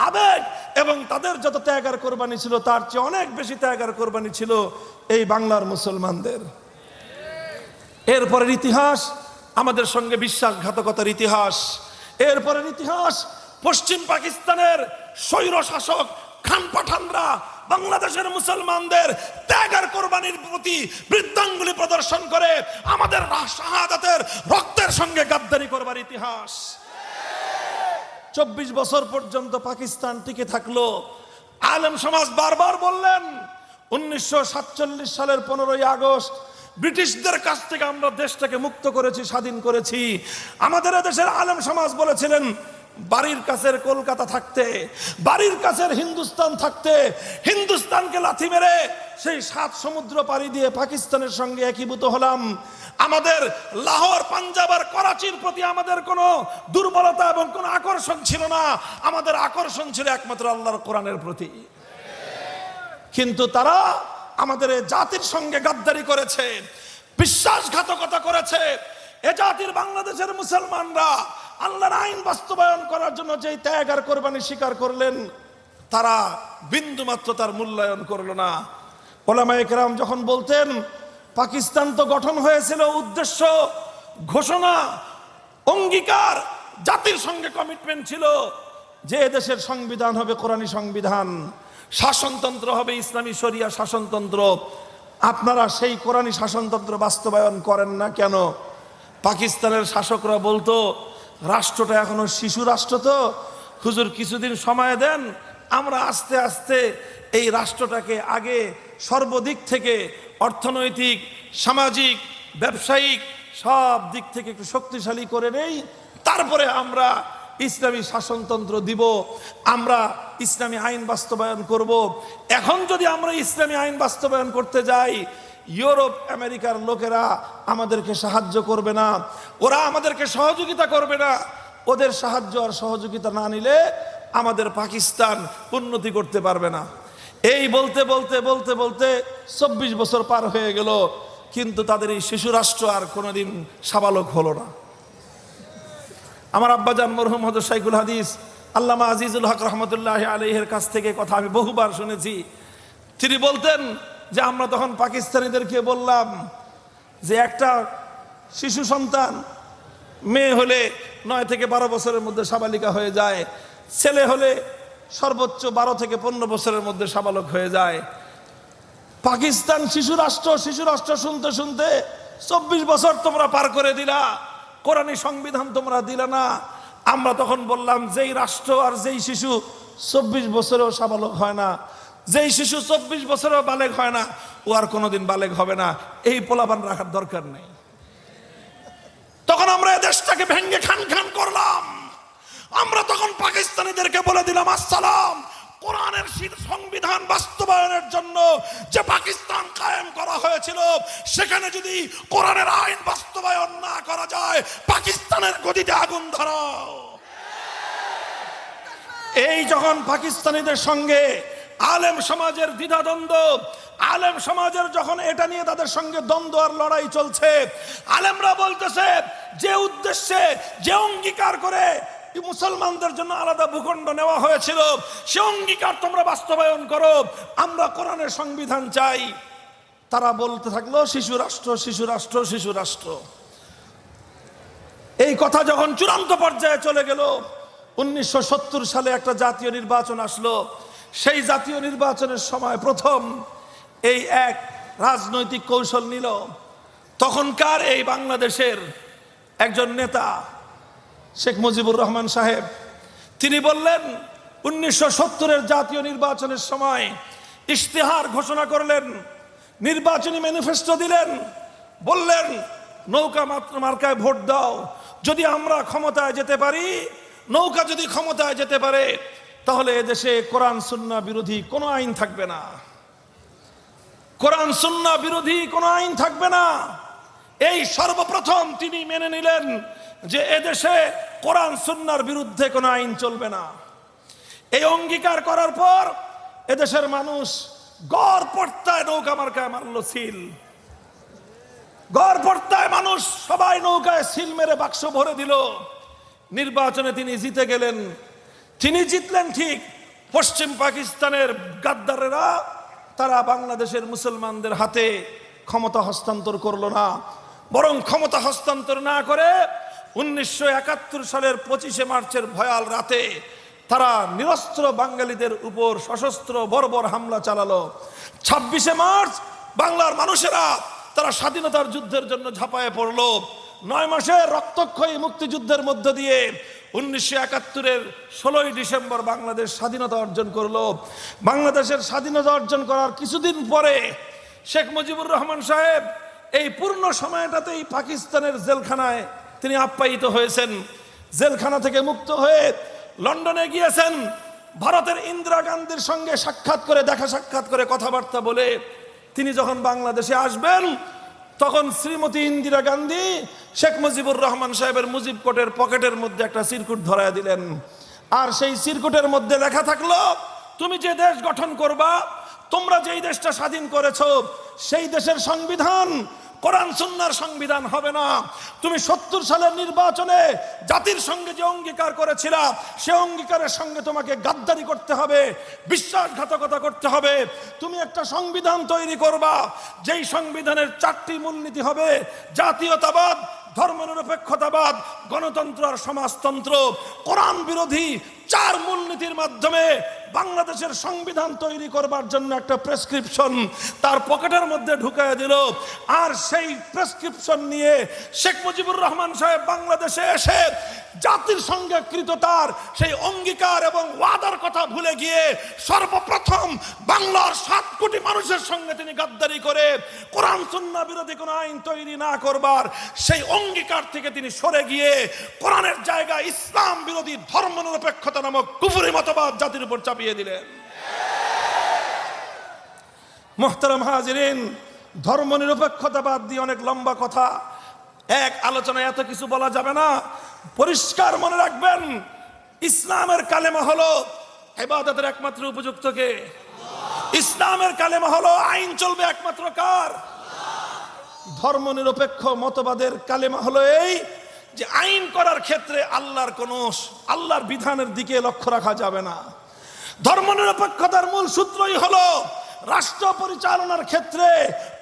আবেগ এবং তাদের যত ত্যাগ আর কোরবানি ছিল, তার চেয়ে অনেক বেশি ত্যাগ আর কোরবানি ছিল এই বাংলার মুসলমানদের। এরপরের ইতিহাস আমাদের সঙ্গে বিশ্বাসঘাতকতার ইতিহাস। এরপরের ইতিহাস পশ্চিম পাকিস্তানের স্বৈর শাসক খান পাঠানরা বাংলাদেশের মুসলমানদের ত্যাগ আর কোরবানির প্রতি বৃদ্ধাঙ্গুলি প্রদর্শন করে আমাদের শাহাদাতের রক্তের সঙ্গে গাদ্দারি করবার ইতিহাস। 24 বছর পর্যন্ত পাকিস্তান টিকে থাকলো। আলেম সমাজ বারবার বললেন 1947 সালের 15ই আগস্ট ব্রিটিশদের কাছ থেকে আমরা দেশটাকে মুক্ত করেছি, স্বাধীন করেছি। আমাদের দেশের আলেম সমাজ বলেছিলেন বাড়ির কাছের কলকাতা থাকতে, বাড়ির কাছের হিন্দুস্তান থাকতে, হিন্দুস্তানকে লাথি মেরে সেই 7 সমুদ্র পাড়ি দিয়ে পাকিস্তানের সঙ্গে একীভূত হলাম। আমাদের লাহোর, পাঞ্জাব আর করাচির প্রতি আমাদের কোনো দুর্বলতা এবং কোনো আকর্ষণ ছিল না, আমাদের আকর্ষণ ছিল একমাত্র আল্লাহর কোরআনের প্রতি। কিন্তু তারা আমাদের এই জাতির সঙ্গে গাদ্দারি করেছে, বিশ্বাসঘাতকতা করেছে। এ জাতির বাংলাদেশের মুসলমানরা আল্লাহর আইন বাস্তবায়ন করার জন্য যেই ত্যাগ আর কোরবানি স্বীকার করলেন, তারা বিন্দুমাত্র তার মূল্যায়ন করল না। ওলামায়ে কেরাম যখন বলতেন পাকিস্তান তো গঠন হয়েছিল উদ্দেশ্য, ঘোষণা, অঙ্গীকার, জাতির সঙ্গে কমিটমেন্ট ছিল যে এদেশের সংবিধান হবে কোরআনী সংবিধান, শাসনতন্ত্র হবে ইসলামী শরিয়া শাসনতন্ত্র। আপনারা সেই কোরআনী শাসনতন্ত্র বাস্তবায়ন করেন না কেন? পাকিস্তানের শাসকরা বলতো রাষ্ট্রটা এখনো শিশু রাষ্ট্র, তো হুজুর কিছুদিন সময় দেন, আমরা আস্তে আস্তে এই রাষ্ট্রটাকে আগে সর্বদিক থেকে অর্থনৈতিক, সামাজিক, ব্যবসায়িক সব দিক থেকে একটু শক্তিশালী করে নেই, তারপরে আমরা ইসলামী শাসনতন্ত্র দিব, আমরা ইসলামী আইন বাস্তবায়ন করব। এখন যদি আমরা ইসলামী আইন বাস্তবায়ন করতে যাই, ইউরোপ আমেরিকার লোকেরা আমাদেরকে সাহায্য করবে না, ওরা আমাদেরকে সহযোগিতা করবে না। ওদের সাহায্য আর সহযোগিতা না নিলে আমাদের পাকিস্তান উন্নতি করতে পারবে না। এই বলতে বলতে বলতে বলতে 24 বছর পার হয়ে গেল, কিন্তু তাদের এই শিশু রাষ্ট্র আর কোনোদিন সাবালক হলো না। আমার আব্বাজান মরহুম হযরত শাইখুল হাদিস আল্লামা আজিজুল হক রহমতুল্লাহ আলাইহির কাছ থেকে কথা আমি বহুবার শুনেছি। তিনি বলতেন যে আমরা তখন পাকিস্তানিদেরকে বললাম যে একটা শিশু সন্তান, মেয়ে হলে 9 থেকে 12 বছরের মধ্যে সাবালিকা হয়ে যায়, ছেলে হলে সর্বোচ্চ 12 থেকে 15 বছরের মধ্যে সাবালক হয়ে যায়। পাকিস্তান শিশু রাষ্ট্র শুনতে শুনতে 24 বছর তোমরা পার করে দিলা, কোরআনী সংবিধান তোমরা দিলা না। আমরা তখন বললাম যেই রাষ্ট্র আর যেই শিশু 24 বছরেও সাবালক হয় না, যেই শিশু 24 বছরেও বালেগ হয় না, ও আর কোনোদিন বালেগ হবে না, এই পোলাপান রাখার দরকার নেই। তখন আমরা এই দেশটাকে ভেঙ্গে খান খান করলাম। আমরা তখন পাকিস্তানিদেরকে বলে দিলাম আসসালাম, কোরআনের সংবিধান বাস্তবায়নের জন্য যে পাকিস্তান কায়েম করা হয়েছিল, সেখানে যদি কোরআনের আইন বাস্তবায়ন না করা যায়, পাকিস্তানের গদিতে আগুন ধরাও। এই যখন পাকিস্তানিদের সঙ্গে আলেম সমাজের দ্বিধাদ্বন্দ্ব, আলেম সমাজের যখন এটা নিয়ে তাদের সঙ্গে দ্বন্দ্ব আর লড়াই চলছে, আলেমরা বলতেছে যে উদ্দেশ্যে, যে অঙ্গীকার করে মুসলমানদের জন্য আলাদা ভূখণ্ড নেওয়া হয়েছিল, সে অঙ্গীকার তোমরা বাস্তবায়ন করো, আমরা কোরআনের সংবিধান চাই। তারা বলতে থাকলো শিশু রাষ্ট্র, শিশু রাষ্ট্র, শিশু রাষ্ট্র। এই কথা যখন চূড়ান্ত পর্যায়ে চলে গেল, 1970 সালে একটা জাতীয় নির্বাচন আসলো। সেই জাতীয় নির্বাচনের সময় প্রথম এই এক রাজনৈতিক কৌশল নিল তখনকার এই বাংলাদেশের একজন নেতা শেখ মুজিবুর রহমান সাহেব, তিনি বললেন 1970-এর জাতীয় নির্বাচনের সময় ইশতেহার ঘোষণা করলেন, নির্বাচনী ম্যানিফেস্টো দিলেন, বললেন নৌকা মার্কায় ভোট দাও, যদি আমরা ক্ষমতায় যেতে পারি, নৌকা যদি ক্ষমতায় যেতে পারে, তাহলে এদেশে কোরআন সুন্নাহ বিরোধী কোনো আইন থাকবে না, কোরআন সুন্নাহ বিরোধী কোনো আইন থাকবে না। এই সর্বপ্রথম তিনি মেনে নিলেন যে এদেশে কোরআন সুন্নাহর বিরুদ্ধে কোনো আইন চলবে না। এই অঙ্গীকার করার পর এদেশের মানুষ গড়পড়তায় নৌকা মার্কায় মারল সিল, গড়পড়তায় মানুষ সবাই নৌকায় সিল মেরে বাক্স ভরে দিল। নির্বাচনে তিনি জিতে গেলেন। তিনি জিতলেন ঠিক, পশ্চিম পাকিস্তানের গাদ্দারেরা তারা বাংলাদেশের মুসলমানদের হাতে ক্ষমতা হস্তান্তর করলো না, বরং ক্ষমতা হস্তান্তর না করে 1971 সালের 25শে মার্চের ভয়াল রাতে তারা নিরস্ত্র বাঙালিদের উপর সশস্ত্র বর্বর হামলা চালালো। 26শে মার্চ বাংলার মানুষেরা তারা স্বাধীনতার যুদ্ধের জন্য ঝাঁপায়ে পড়লো। 9 মাসের রক্তক্ষয়ী মুক্তিযুদ্ধের মধ্য দিয়ে 1971-এর 16ই ডিসেম্বর বাংলাদেশ স্বাধীনতা অর্জন করলো। বাংলাদেশের স্বাধীনতা অর্জন করার কিছুদিন পরে শেখ মুজিবুর রহমান সাহেব এই পূর্ণ সময়টাতেই পাকিস্তানের জেলখানায় তিনি আপ্যায়িত হয়েছেন। জেলখানা থেকে মুক্ত হয়ে লন্ডনে গিয়েছেন। ভারতের ইন্দিরা গান্ধীর সঙ্গে সাক্ষাৎ করে, দেখা সাক্ষাৎ করে, কথাবার্তা বলে তিনি যখন বাংলাদেশে আসবেন, তখন শ্রীমতী ইন্দিরা গান্ধী শেখ মুজিবুর রহমান সাহেবের মুজিব কোটের পকেটের মধ্যে একটা চিরকুট ধরায় দিলেন। আর সেই চিরকুটের মধ্যে লেখা থাকলো, তুমি যে দেশ গঠন করবা, তোমরা যেই দেশটা স্বাধীন করেছো, সেই দেশের সংবিধান কোরআন সুন্নাহর সংবিধান হবে না। তুমি 70 সালের নির্বাচনে জাতির সঙ্গে যে অঙ্গীকার করেছিলা, সে অঙ্গীকারের সঙ্গে তোমাকে গাদ্দারি করতে হবে, বিশ্বাসঘাতকতা করতে হবে। তুমি একটা সংবিধান তৈরি করবা, যেই সংবিধানের 4টি মূলনীতি হবে জাতীয়তাবাদ, ধর্মনিরপেক্ষতাবাদ, গণতন্ত্র আর সমাজতন্ত্র। কোরআন বিরোধী 4 মূলনীতির মাধ্যমে বাংলাদেশের সংবিধান তৈরি করবার জন্য একটা প্রেসক্রিপশন তার পকেটের মধ্যে ঢুকায় দিল। আর সেই প্রেসক্রিপশন নিয়ে শেখ মুজিবুর রহমান সাহেব বাংলাদেশে এসে জাতির সঙ্গে কৃত তার সেই অঙ্গীকার এবং ওয়াদার কথা ভুলে গিয়ে সর্বপ্রথম বাংলার 7 কোটি মানুষের সঙ্গে তিনি গাদ্দারি করে কোরআন সুন্নাহ বিরোধী কোনো আইন তৈরি না করবার সেই অঙ্গীকার থেকে তিনি সরে গিয়ে কোরআনের জায়গায় ইসলাম বিরোধী ধর্মনিরপেক্ষতা নামক কুফরি মতবাদ জাতির উপর চাপিয়ে দিলেন। মুহতারাম হাজিরিন, ধর্মনিরপেক্ষতাবাদ দিয়ে অনেক লম্বা কথা, এক আলোচনায় এত কিছু বলা যাবে না। পরিষ্কার মনে রাখবেন, ইসলামের কালেমা হলো ইবাদতের একমাত্র উপযুক্ত কে? ইসলামের কালেমা হলো আইন চলবে একমাত্র কার? ধর্মনিরপেক্ষ মতবাদের কালেমা হলো এই যে আইন করার ক্ষেত্রে আল্লাহর বিধানের দিকে লক্ষ্য রাখা যাবে না। ধর্মনিরপেক্ষতার মূল সূত্রই হলো রাষ্ট্র পরিচালনার ক্ষেত্রে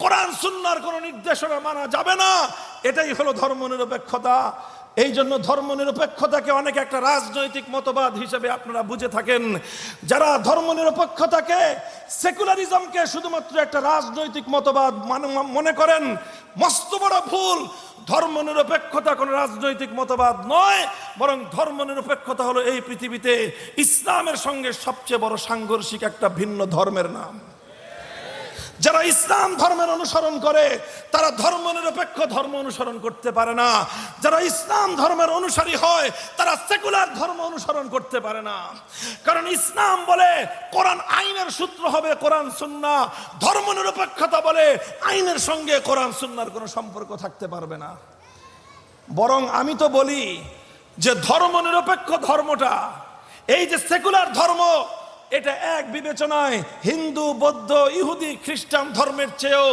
কোরআন সুন্নাহর কোনো নির্দেশনা মানা যাবে না। এটাই হলো ধর্মনিরপেক্ষতা। এই জন্য ধর্মনিরপেক্ষতাকে অনেকে একটা রাজনৈতিক মতবাদ হিসেবে আপনারা বুঝে থাকেন। যারা ধর্মনিরপেক্ষতাকে, সেকুলারিজমকে শুধুমাত্র একটা রাজনৈতিক মতবাদ মনে করেন, মস্ত বড় ভুল। ধর্মনিরপেক্ষতা কোনো রাজনৈতিক মতবাদ নয়, বরং ধর্মনিরপেক্ষতা হলো এই পৃথিবীতে ইসলামের সঙ্গে সবচেয়ে বড় সাংঘর্ষিক একটা ভিন্ন ধর্মের নাম। যারা ইসলাম ধর্মের অনুসরণ করে তারা ধর্মনিরপেক্ষ ধর্ম অনুসরণ করতে পারে না। যারা ইসলাম ধর্মের অনুসারী হয় তারা সেকুলার ধর্ম অনুসরণ করতে পারে না। কারণ ইসলাম বলে কোরআন আইনের সূত্র হবে কোরআন সুন্নাহ, ধর্মনিরপেক্ষতা বলে আইনের সঙ্গে কোরআন সুন্নাহর কোনো সম্পর্ক থাকতে পারবে না। বরং আমি তো বলি যে ধর্মনিরপেক্ষ ধর্মটা, এই যে সেকুলার ধর্ম, এটা এক বিবেচনায় হিন্দু, বৌদ্ধ, ইহুদি, খ্রিস্টান ধর্মের চেয়েও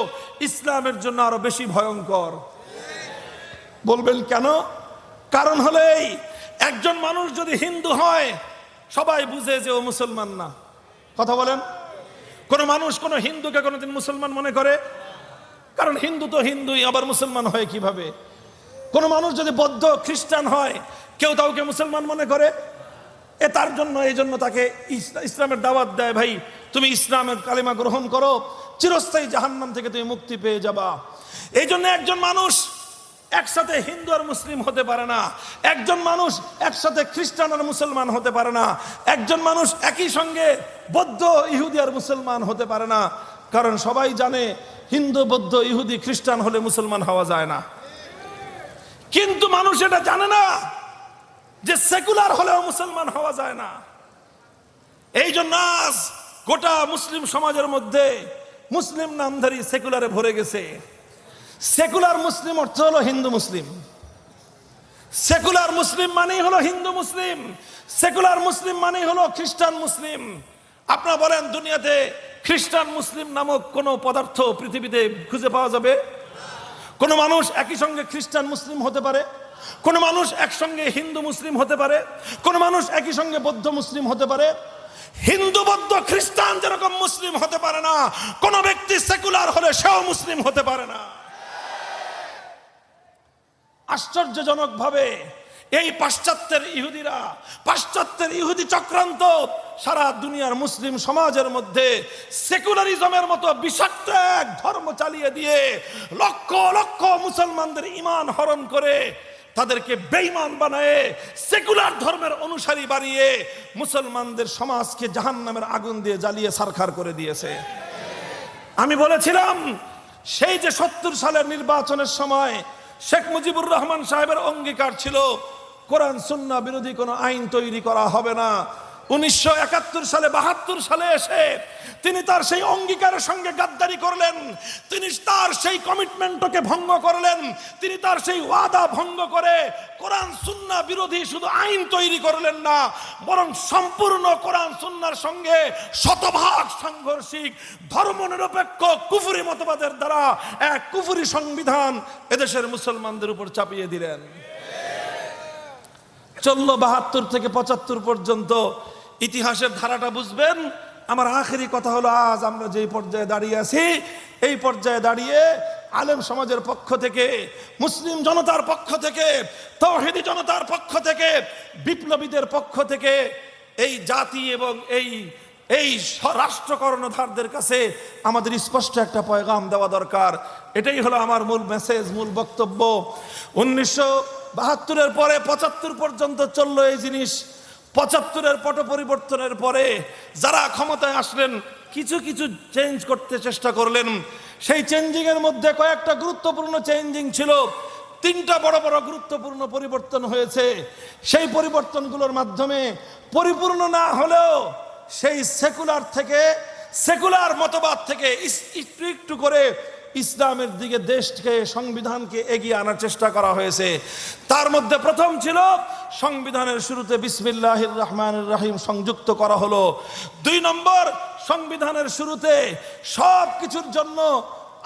ইসলামের জন্য আরো বেশি ভয়ঙ্কর। বলবেন কেন? কারণ হলো এই, একজন মানুষ যদি হিন্দু হয় সবাই বুঝে যে ও মুসলমান না। কথা বলেন? কোন মানুষ কোন হিন্দুকে কোনোদিন মুসলমান মনে করে? কারণ হিন্দু তো হিন্দুই, আবার মুসলমান হয় কিভাবে? কোন মানুষ যদি বৌদ্ধ, খ্রিস্টান হয়, কেউ কাউকে মুসলমান মনে করে? তার জন্য এই জন্য তাকে ইসলামের দাওয়াত দেয়, ভাই তুমি ইসলামের কালিমা গ্রহণ করো, চিরস্থায়ী জাহান্নাম থেকে তুমি মুক্তি পেয়ে যাবা। এই জন্য একজন মানুষ একসাথে হিন্দু আর মুসলিম হতে পারে না, একজন মানুষ একসাথে খ্রিস্টান আর মুসলমান হতে পারে না, একজন মানুষ একই সঙ্গে বৌদ্ধ ইহুদি আর মুসলমান হতে পারে না। কারণ সবাই জানে হিন্দু বৌদ্ধ ইহুদি খ্রিস্টান হলে মুসলমান হওয়া যায় না। কিন্তু মানুষ এটা জানে না যে সেকুলার হলেও মুসলমান হওয়া যায় না। এই জন্য আজ গোটা মুসলিম সমাজের মধ্যে মুসলিম নামধারী সেকুলারে ভরে গেছে। সেকুলার মুসলিম অর্থ হলো হিন্দু মুসলিম, সেকুলার মুসলিম মানেই হলো হিন্দু মুসলিম, সেকুলার মুসলিম মানেই হলো খ্রিস্টান মুসলিম। আপনারা বলেন দুনিয়াতে খ্রিস্টান মুসলিম নামক কোন পদার্থ পৃথিবীতে খুঁজে পাওয়া যাবে? কোন মানুষ একই সঙ্গে খ্রিস্টান মুসলিম হতে পারে? কোন মানুষ একসঙ্গে হিন্দু মুসলিম হতে পারে? কোন মানুষ একই সঙ্গে বৌদ্ধ মুসলিম হতে পারে? হিন্দু বৌদ্ধ খ্রিস্টান যেরকম মুসলিম হতে পারে না, কোন ব্যক্তি সেকুলার হলে সেও মুসলিম হতে পারে না। আশ্চর্যজনক ভাবে এই পাশ্চাত্যের ইহুদিরা, পাশ্চাত্যের ইহুদি চক্রান্ত সারা দুনিয়ার মুসলিম সমাজের মধ্যে সেকুলারিজমের মতো বিষাক্ত এক ধর্ম চালিয়ে দিয়ে লক্ষ লক্ষ মুসলমানদের ঈমান হরণ করে তাদেরকে বেঈমান বানায়ে সেকুলার ধর্মের অনুসারী বানিয়ে মুসলমানদের সমাজকে জাহান্নামের আগুন দিয়ে জ্বালিয়ে ছারখার করে দিয়েছে। আমি বলেছিলাম সেই যে 70 সালের নির্বাচনের সময় শেখ মুজিবুর রহমান সাহেবের অঙ্গীকার ছিল কোরআন সুন্নাহ বিরোধী কোনো আইন তৈরি করা হবে না। 1971 সালে 72 সালে এসে তিনি তার সেই অঙ্গীকারের সঙ্গে গাদ্দারি করলেন, তিনি তার সেই কমিটমেন্টকে ভঙ্গ করলেন, তিনি তার সেই ওয়াদা ভঙ্গ করে কোরআন সুন্নাহ বিরোধী শুধু আইন তৈরি করলেন না, বরং সম্পূর্ণ কোরআন সুন্নাহর সঙ্গে শতভাগ সাংঘর্ষিক ধর্মনিরপেক্ষ কুফরি মতবাদের দ্বারা এক কুফরি সংবিধান এদেশের মুসলমানদের উপর চাপিয়ে দিলেন। চললো 72 থেকে 75 পর্যন্ত। ইতিহাসের ধারাটা বুঝবেন। আমার আখেরি কথা হলো, আজ আমরা যে পর্যায়ে দাঁড়িয়ে আছি, এই পর্যায়ে দাঁড়িয়ে আলেম সমাজের পক্ষ থেকে, মুসলিম জনতার পক্ষ থেকে, তাওহীদি জনতার পক্ষ থেকে, বিপ্লবীদের পক্ষ থেকে এই জাতি এবং এই রাষ্ট্র কর্ণধারদের কাছে আমাদের স্পষ্ট একটা পয়গাম দেওয়া দরকার। এটাই হলো আমার মূল মেসেজ, মূল বক্তব্য। 1972-এর পরে 75 পর্যন্ত চললো এই জিনিস। 75-এর পট পরিবর্তনের পরে যারা ক্ষমতায় আসলেন কিছু কিছু চেঞ্জ করতে চেষ্টা করলেন। সেই চেঞ্জিং এর মধ্যে কয়েকটা গুরুত্বপূর্ণ চেঞ্জিং ছিল। 3টা বড় বড় গুরুত্বপূর্ণ পরিবর্তন হয়েছে। সেই পরিবর্তনগুলোর মাধ্যমে পরিপূর্ণ না হলেও সেই সেকুলার মতবাদ থেকে একটু করে ইসলামের দিকে দেশকে, সংবিধানকে এগিয়ে আনার চেষ্টা করা হয়েছে। তার মধ্যে প্রথম ছিল সংবিধানের শুরুতে বিসমিল্লাহির রহমানির রহিম সংযুক্ত করা হলো। 2 নম্বর, সংবিধানের শুরুতে সব কিছুর জন্য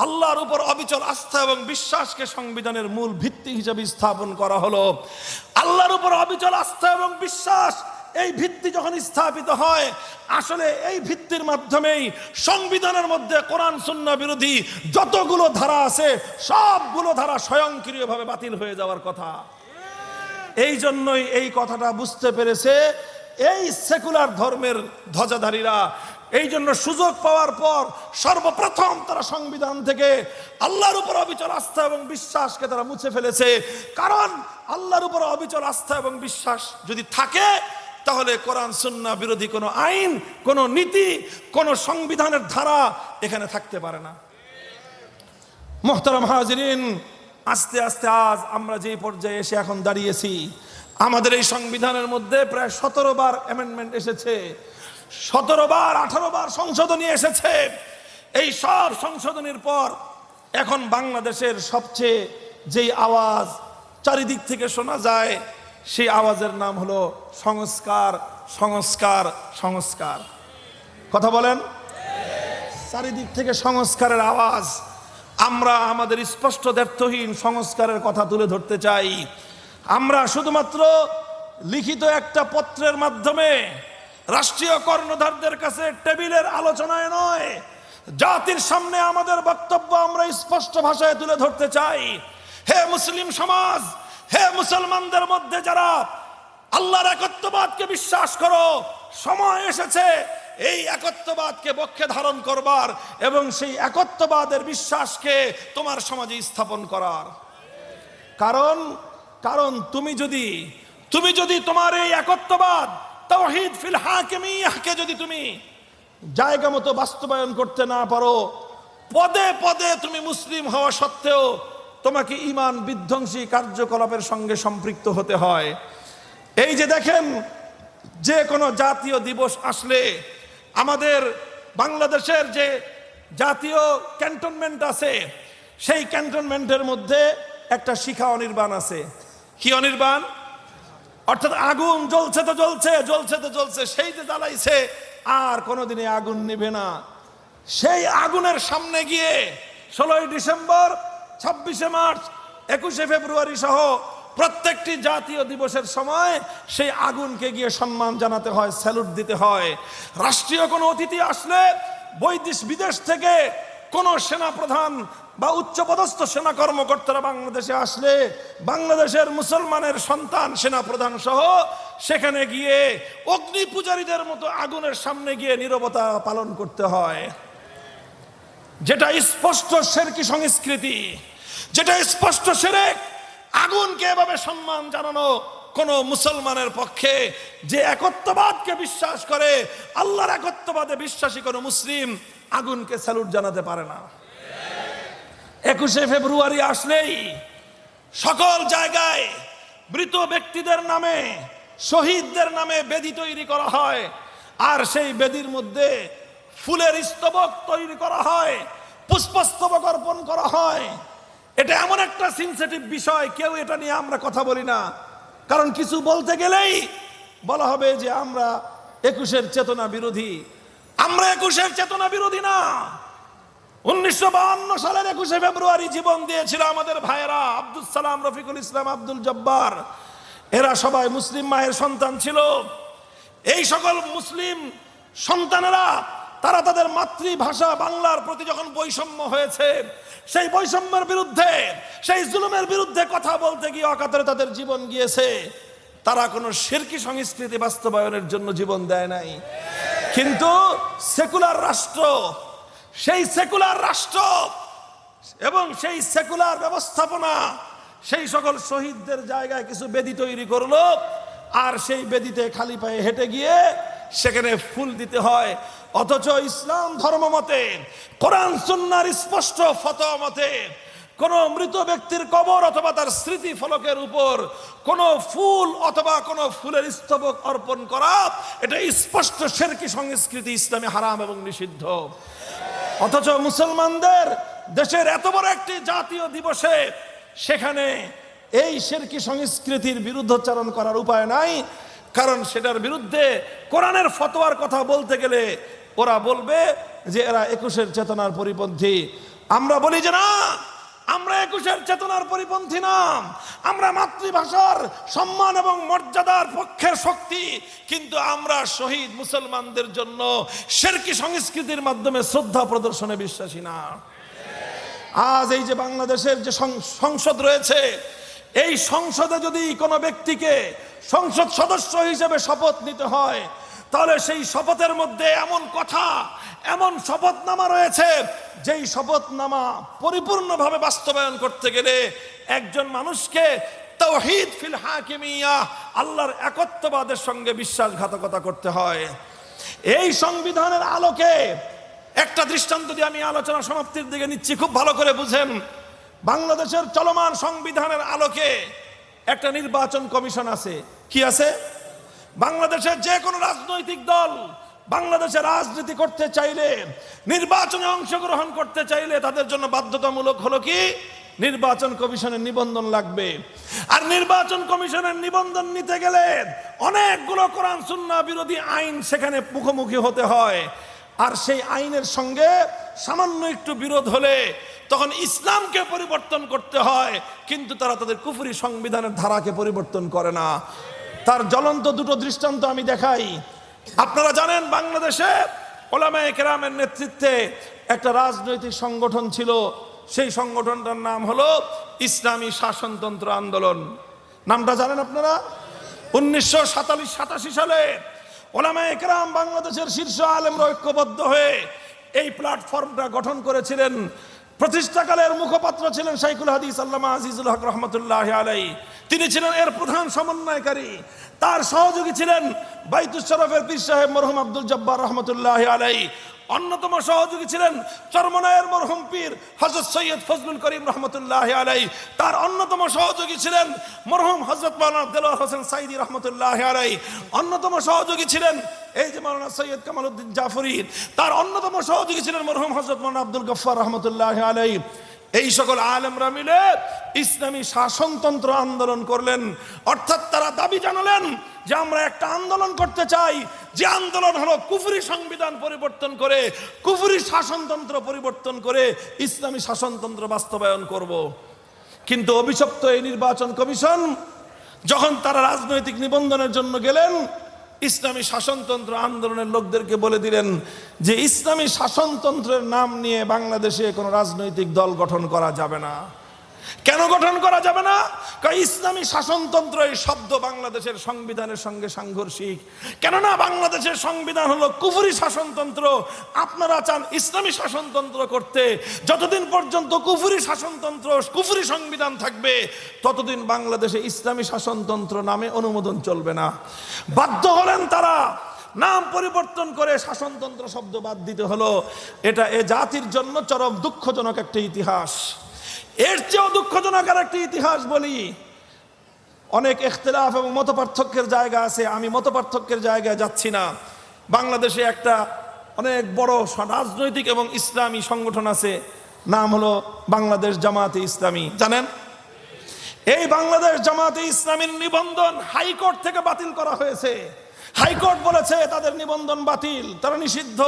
আল্লাহর উপর অবিচল আস্থা এবং বিশ্বাসকে সংবিধানের মূল ভিত্তি হিসেবে স্থাপন করা হলো। আল্লাহর উপর অবিচল আস্থা এবং বিশ্বাস, এই ভিত্তি যখন স্থাপিত হয়, আসলে এই ভিত্তির মাধ্যমেই সংবিধানের মধ্যে কোরআন সুন্নাহ বিরোধী যতগুলো ধারা আছে সবগুলো ধারা স্বয়ংক্রিয়ভাবে বাতিল হয়ে যাওয়ার কথা। এই জন্যই এই কথাটা বুঝতে পেরেছে এই সেকুলার ধর্মের ধ্বজাধারীরা। এই জন্য সুযোগ পাওয়ার পর সর্বপ্রথম তারা সংবিধান থেকে আল্লাহর উপর অবিচল আস্থা এবং বিশ্বাসকে তারা মুছে ফেলেছে। কারণ আল্লাহর উপর অবিচল আস্থা এবং বিশ্বাস যদি থাকে, তাহলে কোরআন সুন্নাহ বিরোধী কোনো আইন, কোনো নীতি, কোনো সংবিধানের ধারা এখানে থাকতে পারে না। মুহতারাম হাজিরিন, আস্তে আস্তে আজ আমরা যে পর্যায়ে এসে এখন দাঁড়িয়েছি, আমাদের এই সংবিধানের মধ্যে প্রায় 17 বার অ্যামেন্ডমেন্ট এসেছে, 17 বার 18 বার সংশোধনী এসেছে। এই সব সংশোধনীর পর এখন বাংলাদেশের সবচেয়ে যেই আওয়াজ চারিদিক থেকে শোনা যায়, সেই আওয়াজের নাম হলো সংস্কার, সংস্কার, সংস্কার। কথা বলেন। চারিদিক থেকে সংস্কারের আওয়াজ। আমরা আমাদের স্পষ্ট দ্ব্যর্থহীন সংস্কারের কথা তুলে ধরতে চাই। আমরা শুধুমাত্র লিখিত একটা পত্রের মাধ্যমে রাষ্ট্রীয় কর্ণধারদের কাছে টেবিলের আলোচনায় নয়, জাতির সামনে আমাদের বক্তব্য আমরা স্পষ্ট ভাষায় তুলে ধরতে চাই। হে মুসলিম সমাজ, হে মুসলমানদের মধ্যে যারা আল্লাহর একত্ববাদকে বিশ্বাস করো, সময় এসেছে এই একত্ববাদকে বক্ষে ধারণ করবার এবং সেই একত্ববাদের বিশ্বাসকে তোমার সমাজে স্থাপন করার। কারণ কারণ তুমি যদি তোমার এই একত্ববাদ তাওহীদ ফিল হাকিমিয়াহকে যদি তুমি জায়গা মতো বাস্তবায়ন করতে না পারো, পদে পদে তুমি মুসলিম হওয়া সত্ত্বেও তোমাকে ঈমান বিধ্বংসী কার্যকলাপের সঙ্গে সম্পৃক্ত হতে হয়। এই যে দেখেন, যে কোনো জাতীয় দিবস আসলে আমাদের বাংলাদেশের যে জাতীয় ক্যান্টনমেন্ট আছে, সেই ক্যান্টনমেন্টের মধ্যে একটা শিখা অনির্বাণ আছে। কি অনির্বাণ? অর্থাৎ আগুন জ্বলছে তো জ্বলছে, সেই যে জ্বালাইছে আর কোনোদিনই আগুন নিভে না। সেই আগুনের সামনে গিয়ে 16ই ডিসেম্বর, 26শে মার্চ, 21শে ফেব্রুয়ারি সহ প্রত্যেকটি জাতীয় দিবসের সময় সেই আগুনকে গিয়ে সম্মান জানাতে হয়, স্যালুট দিতে হয়। রাষ্ট্রীয় কোনো অতিথি আসলে, বিদেশ থেকে কোনো সেনাপ্রধান বা উচ্চপদস্থ সেনা কর্মকর্তারা বাংলাদেশে আসলে বাংলাদেশের মুসলমানের সন্তান সেনাপ্রধান সহ সেখানে গিয়ে অগ্নি পূজারীদের মতো আগুনের সামনে গিয়ে নীরবতা পালন করতে হয়, যেটা স্পষ্ট শিরকি সংস্কৃতি, যেটা স্পষ্ট শিরক। আগুনকে এভাবে সম্মান জানানো কোন মুসলমানের পক্ষে, যে একত্ববাদকে বিশ্বাস করে, আল্লাহর একত্ববাদে বিশ্বাসী কোন মুসলিম আগুনকে স্যালুট জানাতে পারে না। 21শে ফেব্রুয়ারি আসলেই সকল জায়গায় মৃত ব্যক্তিদের নামে, শহীদদের নামে বেদি তৈরি করা হয়, আর সেই বেদির মধ্যে ফুলের স্তবক তৈরি করা হয়, পুষ্পস্তবক অর্পণ করা হয়। এটা এমন একটা সেনসিটিভ বিষয়, কেউ এটা নিয়ে আমরা কথা বলি না। কারণ কিছু বলতে গেলেই বলা হবে যে আমরা 21-এর চেতনা বিরোধী। আমরা 21-এর চেতনা বিরোধী না। 1952 সালের 21শে ফেব্রুয়ারি জীবন দিয়েছিল আমাদের ভাইয়েরা আব্দুল সালাম, রফিকুল ইসলাম, আব্দুল জব্বার। এরা সবাই মুসলিম মায়ের সন্তান ছিল। এই সকল মুসলিম সন্তানেরা তারা তাদের মাতৃভাষা বাংলার প্রতি যখন বৈষম্য হয়েছে, সেই বৈষম্যের বিরুদ্ধে, সেই জুলুমের বিরুদ্ধে কথা বলতে গিয়ে অকাতরে তাদের জীবন গিয়েছে। তারা কোনো শিরকি সংস্কৃতি বাস্তবায়নের জন্য জীবন দেয় নাই। কিন্তু সেকুলার রাষ্ট্র, সেই সেকুলার রাষ্ট্র এবং সেই সেকুলার ব্যবস্থাপনা সেই সকল শহীদদের জায়গায় কিছু বেদি তৈরি করলো, আর সেই বেদিতে খালি পায়ে হেঁটে গিয়ে সেখানে ফুল দিতে হয়। অথচ ইসলাম ধর্ম মতে, কোরআন সুন্নাহর স্পষ্ট ফতোয়া মতে কোন মৃত ব্যক্তির কবর অথবা তার স্মৃতি ফলকের উপর কোন ফুল অথবা কোন ফুলের স্তবক অর্পণ করা, এটা স্পষ্ট শিরকি সংস্কৃতি, ইসলামে হারাম এবং নিষিদ্ধ। অথচ মুসলমানদের দেশের এত বড় একটি জাতীয় দিবসে সেখানে এই শিরকি সংস্কৃতির বিরুদ্ধচারণ করার উপায় নাই। কারণ সেটার বিরুদ্ধে কোরআনের ফতোয়ার কথা বলতে গেলে ওরা বলবে যে এরা 21-এর চেতনার পরিপন্থী। আমরা বলি যে না, আমরা 21-এর চেতনার পরিপন্থী না। আমরা মাতৃভাষার সম্মান এবং মর্যাদার পক্ষের শক্তি, কিন্তু আমরা শহীদ মুসলমানদের জন্য শিরকি সংস্কৃতির মাধ্যমে শ্রদ্ধা প্রদর্শনে বিশ্বাসী না। আজ এই যে বাংলাদেশের যে সংসদ রয়েছে, এই সংসদে যদি কোনো ব্যক্তিকে সংসদ সদস্য হিসেবে শপথ নিতে হয়, তাহলে সেই শপথের মধ্যে এমন কথা, এমন শপথনামা রয়েছে, যেই শপথনামা পরিপূর্ণভাবে বাস্তবায়ন করতে গেলে একজন মানুষকে তাওহীদ ফিল হাকিমিয়াহ, আল্লাহর একত্ববাদের সঙ্গে বিশ্বাসঘাতকতা করতে হয়। এই সংবিধানের আলোকে একটা দৃষ্টান্ত দিয়ে আমি আলোচনা সমাপ্তির দিকে নিচ্ছি, খুব ভালো করে বুঝেন। বাংলাদেশের চলমান সংবিধানের আলোকে একটা নির্বাচন কমিশন আছে। কি আছে? বাংলাদেশের যে কোনো রাজনৈতিক দল বাংলাদেশে রাজনীতি করতে চাইলে, নির্বাচনে অংশগ্রহণ করতে চাইলে তাদের জন্য বাধ্যতামূলক হলো কি, নির্বাচন কমিশনের নিবন্ধন লাগবে। আর নির্বাচন কমিশনের নিবন্ধন নিতে গেলে অনেকগুলো কোরআন সুন্নাহ বিরোধী আইন সেখানে মুখোমুখি হতে হয়। আর সেই আইনের সঙ্গে সামান্য একটু বিরোধ হলে তখন ইসলামকে পরিবর্তন করতে হয়, কিন্তু তারা তাদের কুফরি সংবিধানের ধারাকে পরিবর্তন করে না। তার জ্বলন্ত দুটো দৃষ্টান্ত আমি দেখাই। আপনারা জানেন বাংলাদেশে উলামায়ে কেরামের নেতৃত্বে একটা রাজনৈতিক সংগঠন ছিল। সেই সংগঠনটার নাম হলো ইসলামী শাসনতন্ত্র আন্দোলন। নামটা জানেন আপনারা? 1987 সালে উলামায়ে কেরাম বাংলাদেশের শীর্ষ আলেমরা ঐক্যবদ্ধ হয়ে এই প্ল্যাটফর্মটা গঠন করেছিলেন। প্রতিষ্ঠাকালের মুখপাত্র ছিলেন শাইখুল হাদিস আল্লামা আজিজুল হক রহমতুল্লাহ আলাইহি, তিনি ছিলেন এর প্রধান সমন্বয়কারী। তার সহযোগী ছিলেন বাইতুল শরফের পীর সাহেব মরহুম আব্দুল জব্বার রহমতুল্লাহ আলাইহি। অন্যতম সহযোগী ছিলেন চরমনায়ের মরহুম পীর হযরত সৈয়দ ফজলুল করিম রহমতুল্লাহ আলাইহি। তার অন্যতম সহযোগী ছিলেন মরহুম হযরত মাওলানা দেলোয়ার হোসেন সাইদি রহমতুল্লাহ আলাইহি। অন্যতম সহযোগী ছিলেন এই যে মাওলানা সৈয়দ কামালউদ্দিন জাফরি। তার অন্যতম সহযোগী ছিলেন মরহুম হযরত মাওলানা আব্দুল গফফার রহমতুল্লাহ আলাইহি। এই সকল আলেমরা মিলে ইসলামী শাসনতন্ত্র আন্দোলন করলেন। অর্থাৎ তারা দাবি জানালেন যে আমরা একটা আন্দোলন করতে চাই, যে আন্দোলন হলো কুফরি সংবিধান পরিবর্তন করে, কুফরি শাসনতন্ত্র পরিবর্তন করে ইসলামী শাসনতন্ত্র বাস্তবায়ন করব। কিন্তু অভিশপ্ত এই নির্বাচন কমিশন যখন তারা রাজনৈতিক নিবন্ধনের জন্য গেলেন, ইসলামী শাসনতন্ত্র আন্দোলনের লোকদেরকে বলে দিলেন যে ইসলামী শাসনতন্ত্রের নাম নিয়ে বাংলাদেশে কোনো রাজনৈতিক দল গঠন করা যাবে না। কেন গঠন করা যাবে না? কারণ ইসলামী শাসনতন্ত্র এই শব্দ বাংলাদেশের সংবিধানের সঙ্গে সাংঘর্ষিক। কেননা বাংলাদেশের সংবিধান হলো কুফরি শাসনতন্ত্র। আপনারা চান ইসলামী শাসনতন্ত্র করতে, যতদিন পর্যন্ত কুফরি শাসনতন্ত্র, কুফরি সংবিধান থাকবে ততদিন বাংলাদেশে ইসলামী শাসনতন্ত্র নামে অনুমোদন চলবে না। বাধ্য হলেন তারা নাম পরিবর্তন করে শাসনতন্ত্র শব্দ বাদ দিতে হলো। এটা এ জাতির জন্য চরম দুঃখজনক একটা ইতিহাস। এর চেয়েও দুঃখজনক আর একটি ইতিহাস বলি। অনেক ইখতিলাফ এবং মতপার্থক্যের জায়গা আছে, আমি মতপার্থক্যের জায়গায় যাচ্ছি না। বাংলাদেশে একটা অনেক বড় রাজনৈতিক এবং ইসলামী সংগঠন আছে, নাম হলো বাংলাদেশ জামাতে ইসলামী। জানেন, এই বাংলাদেশ জামাতে ইসলামীর নিবন্ধন হাইকোর্ট থেকে বাতিল করা হয়েছে। হাইকোর্ট বলেছে তাদের নিবন্ধন বাতিল, তারা নিষিদ্ধ।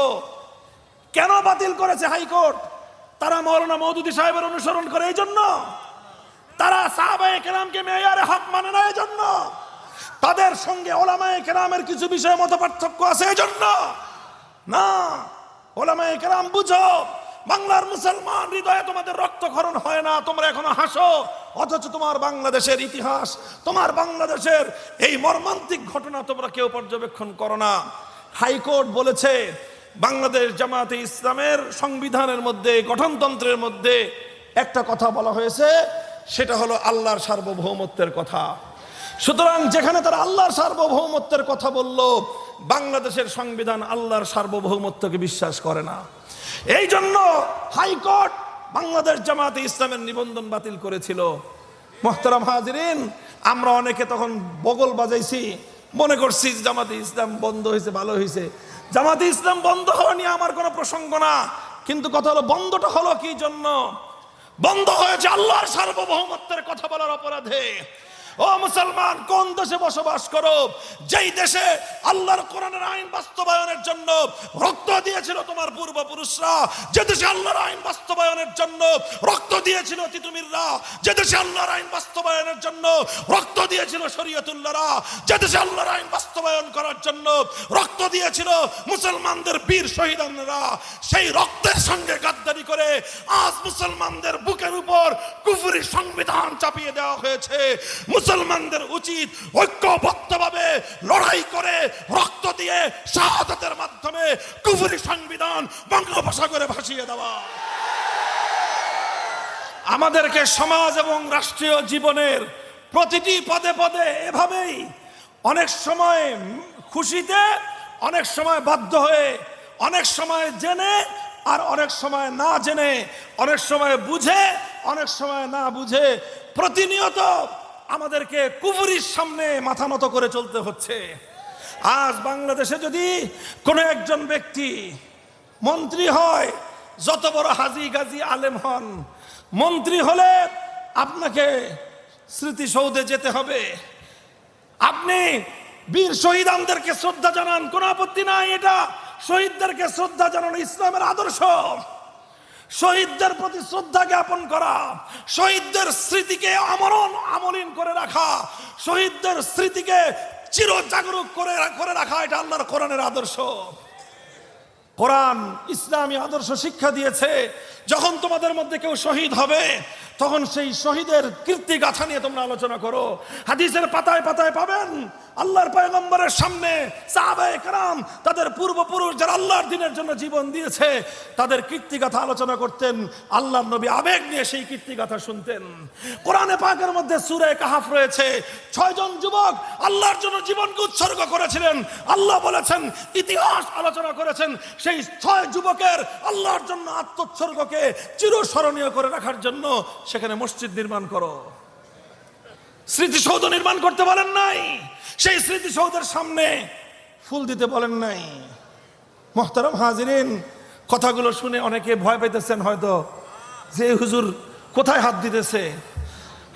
কেন বাতিল করেছে হাইকোর্ট? তারা মাওলানা মওদুদী সাহেবের অনুসরণ করে, এই জন্য। তারা সাহাবায়ে কেরামকে মেয়ারে হক মানে না, এই জন্য। তাদের সঙ্গে ওলামায়ে কেরামের কিছু বিষয়ে মতপার্থক্য আছে, এই জন্য না। ওলামায়ে কেরাম বুঝো, বাংলার মুসলমান হৃদয়ে তোমাদের রক্তক্ষরণ হয় না, তোমরা এখনো হাসো, অথচ তোমার বাংলাদেশের ইতিহাস, তোমার বাংলাদেশের এই মর্মান্তিক ঘটনা তোমরা কেউ পর্যবেক্ষণ করো না। হাইকোর্ট বলেছে বাংলাদেশ জামাতে ইসলামের সংবিধানের মধ্যে, গঠনতন্ত্রের মধ্যে একটা কথা বলা হয়েছে, সেটা হলো আল্লাহর সার্বভৌমত্বের কথা। সুতরাং যেখানে তারা আল্লাহর সার্বভৌমত্বের কথা বলল, বাংলাদেশের সংবিধান আল্লাহর সার্বভৌমত্বকে বিশ্বাস করে না। এই জন্য হাইকোর্ট বাংলাদেশ জামাতে ইসলামের নিবন্ধন বাতিল করেছিল। মুহতারাম হাজিরিন, আমরা অনেকে তখন বগল বাজাইছি, মনে করছি জামাতে ইসলাম বন্ধ হয়েছে, ভালো হয়েছে। জামাতে ইসলাম বন্ধ হওয়া নিয়ে আমার কোনো প্রসঙ্গ না, কিন্তু কথা হলো বন্ধটা হলো কি জন্য? বন্ধ হয়েছে আল্লাহর সার্বভৌমত্বের কথা বলার অপরাধে। ও মুসলমান, কোন দেশে বসবাস করো, যেই দেশে আল্লাহর কোরআনের আইন বাস্তবায়নের জন্য রক্ত দিয়েছিল তোমার পূর্বপুরুষরা, যে দেশে আল্লাহর আইন বাস্তবায়নের জন্য রক্ত দিয়েছিল তিতুমিররা, যে দেশে আল্লাহর আইন বাস্তবায়নের জন্য রক্ত দিয়েছিল শরীয়তুল্লাহরা, যে দেশে আল্লাহর আইন বাস্তবায়ন করার জন্য রক্ত দিয়েছিল মুসলমানদের বীর শহীদানরা, সেই রক্তের সঙ্গে গাদ্দারি করে আজ মুসলমানদের বুকের উপর কুফরি সংবিধান চাপিয়ে দেওয়া হয়েছে। মুসলমানদের উচিত ঐক্যবদ্ধভাবে লড়াই করে রক্ত দিয়ে শাহাদাতের মাধ্যমে কুফরি সংবিধান বঙ্গোপসাগরে ভাসিয়ে দেওয়া। আমাদেরকে সমাজ এবং রাষ্ট্রীয় জীবনের প্রতিটি পদে পদে এভাবেই অনেক সময় খুশিতে, অনেক সময় বাধ্য হয়ে, অনেক সময় জেনে আর অনেক সময় না জেনে, অনেক সময় বুঝে অনেক সময় না বুঝে প্রতিনিয়ত আমাদেরকে কুফরির সামনে মাথা নত করে চলতে হচ্ছে। আজ বাংলাদেশে যদি কোনো একজন ব্যক্তি মন্ত্রী হয়, যত বড় হাজি গাজী আলেম হন, মন্ত্রী হলে আপনাকে স্মৃতিসৌধে যেতে হবে, আপনি বীর শহীদানদেরকে শ্রদ্ধা জানান, কোনো আপত্তি নাই। এটা শহীদদেরকে শ্রদ্ধা জানানো ইসলামের আদর্শ। শহীদদের প্রতি শ্রদ্ধা জ্ঞাপন করা, শহীদদের স্মৃতিকে আমলিন করে রাখা, শহীদদের স্মৃতিকে চিরজাগরুক করে রাখা, এটা আল্লাহর কোরআনের আদর্শ। কোরআন ইসলামী আদর্শ শিক্ষা দিয়েছে, যখন তোমাদের মধ্যে কেউ শহীদ হবে তখন সেই শহীদের কীর্তি গাথা নিয়ে তোমরা আলোচনা করো। হাদিসের পাতায় পাতায় পাবেন আল্লাহর পয়গম্বরের সামনে সাহাবায়ে কেরাম তাদের পূর্বপুরুষ যারা আল্লাহর দ্বীনের জন্য জীবন দিয়েছে তাদের কীর্তিগাথা আলোচনা করতেন। আল্লাহর নবী আবেগ নিয়ে সেই কীর্তিগাথা শুনতেন। কোরআনে পাকের মধ্যে সূরা কাহাফ রয়েছে, 6 জন যুবক আল্লাহর জন্য জীবনকে উৎসর্গ করেছিলেন। আল্লাহ বলেছেন, ইতিহাস আলোচনা করেছেন, সেই 6 যুবকের আল্লাহর জন্য আত্মোৎসর্গকে চিরস্মরণীয় করে রাখার জন্য সেখানে মসজিদ নির্মাণ করো, স্মৃতিসৌধ নির্মাণ করতে বলেন নাই, সেই স্মৃতিসৌধের সামনে ফুল দিতে বলেন নাই। মুহতারাম হাজিরিন, কথাগুলো শুনে অনেকে ভয় পেতেছেন হয়তো যে হুজুর কোথায় হাত দিতেছে।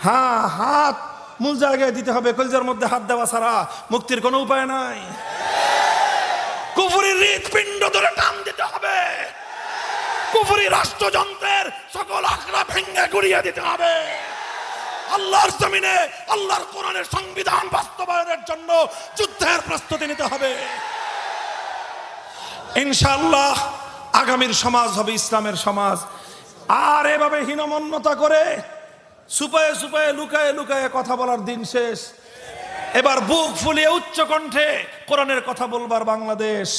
হ্যাঁ, হাত মূল জায়গায় দিতে হবে, কলজার মধ্যে হাত দেওয়া ছাড়া মুক্তির কোনো উপায় নাই। কুফরি হৃৎপিণ্ড ধরে টান দিতে হবে, কুফরি রাষ্ট্রযন্ত্রের সকল আখড়া ভেঙে গুড়িয়ে দিতে হবে। আল্লাহর জমিনে আল্লাহর কোরআনের সংবিধান বাস্তবায়নের জন্য যুদ্ধের প্রস্তুতি নিতে হবে। ইনশাআল্লাহ আগামীর সমাজ হবে ইসলামের সমাজ। আর এভাবে হীনমন্যতা করে সুপায়ে সুপায়ে লুকায়ে লুকায়ে কথা বলার দিন শেষ। এবার বুক ফুলিয়ে উচ্চ কণ্ঠে কোরআনের কথা বলবার বাংলাদেশ।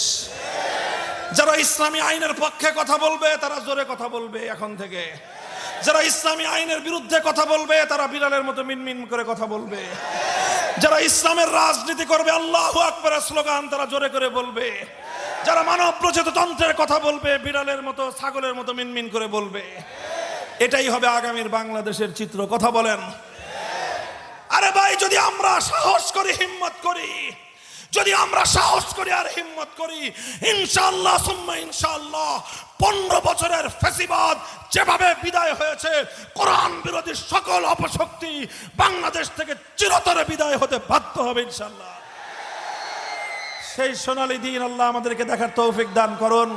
যারা ইসলামী আইনের পক্ষে কথা বলবে তারা জোরে কথা বলবে এখন থেকে, যারা ইসলামী আইনের বিরুদ্ধে কথা বলবে তারা বিলালের মতো মিনমিন করে কথা বলবে, যারা ইসলামের রাজনীতি করবে আল্লাহু আকবার স্লোগান তারা জোরে করে বলবে, যারা মানব প্রজাতন্ত্রের কথা বলবে বিড়ালের মতো ছাগলের মতো মিনমিন করে বলবে। এটাই হবে আগামীর বাংলাদেশের চিত্র। কথা বলেন। আরে ভাই, যদি আমরা সাহস করি, হিম্মত করি, যদি আমরা সাহস করি আর হিম্মত করি, ইনশাআল্লাহ সুম্মা ইনশাআল্লাহ 15 বছরের ফ্যাসিবাদ যেভাবে বিদায় হয়েছে, কোরআন বিরোধী সকল অপশক্তি বাংলাদেশ থেকে চিরতরে বিদায় হতে বাধ্য হবে ইনশাআল্লাহ। সেই সোনালী দিন আল্লাহ আমাদেরকে দেখার তৌফিক দান করুন।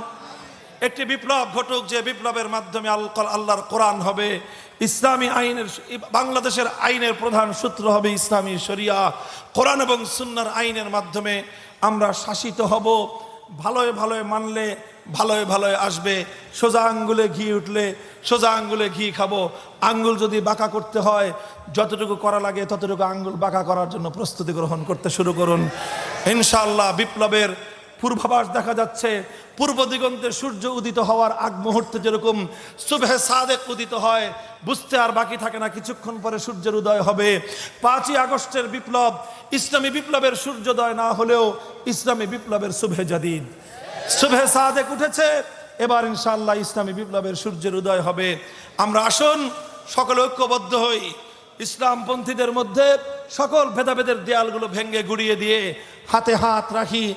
একটি বিপ্লব ঘটুক, যে বিপ্লবের মাধ্যমে আল্লাহর কোরআন হবে ইসলামী আইনের, বাংলাদেশের আইনের প্রধান সূত্র হবে ইসলামী শরিয়া। কোরআন এবং সুন্নাহর আইনের মাধ্যমে আমরা শাসিত হব। ভালোয় ভালোয় মানলে ভালোয় ভালোয় আসবে। সোজা আঙ্গুলে ঘি উঠলে সোজা আঙ্গুলে ঘি খাবো। আঙ্গুল যদি বাঁকা করতে হয়, যতটুকু করা লাগে ততটুকু আঙ্গুল বাঁকা করার জন্য প্রস্তুতি গ্রহণ করতে শুরু করুন ইনশাআল্লাহ। বিপ্লবের পূর্বাভাস দেখা যাচ্ছে। পূর্ব দিগন্তে সূর্য উদিত হওয়ার আগ মুহূর্তে যেরকম সুবহে সাদেক উদিত হয়, বুঝতে আর বাকি থাকে না কিছুক্ষণ পরে সূর্যের উদয় হবে। 5ই আগস্টের বিপ্লব ইসলামী বিপ্লবের সূর্যোদয় না হলেও ইসলামী বিপ্লবেের সুবহে জাদিদ, সুবহে সাদেক উঠেছে। এবার ইনশাআল্লাহ ইসলামী বিপ্লবের সূর্যের উদয় হবে। আমরা আসুন সকলে ঐক্যবদ্ধ হই, ইসলামপন্থীদের মধ্যে সকল ভেদাভেদের দেয়ালগুলো ভেঙে গুড়িয়ে দিয়ে হাতে হাত রাখি।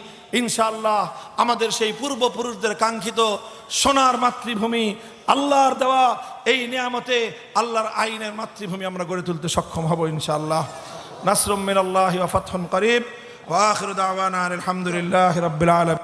ইনশাআল্লাহ আমাদের সেই পূর্বপুরুষদের কাঙ্ক্ষিত সোনার মাতৃভূমি, আল্লাহর দেওয়া এই নিয়ামতে আল্লাহর আইনের মাতৃভূমি আমরা গড়ে তুলতে সক্ষম হব ইনশাআল্লাহ। নাসরুম মিনাল্লাহি ওয়া ফাতহুন করিব ওয়া আখিরু দাওয়ানা আলহামদুলিল্লাহি রাব্বিল আলামিন।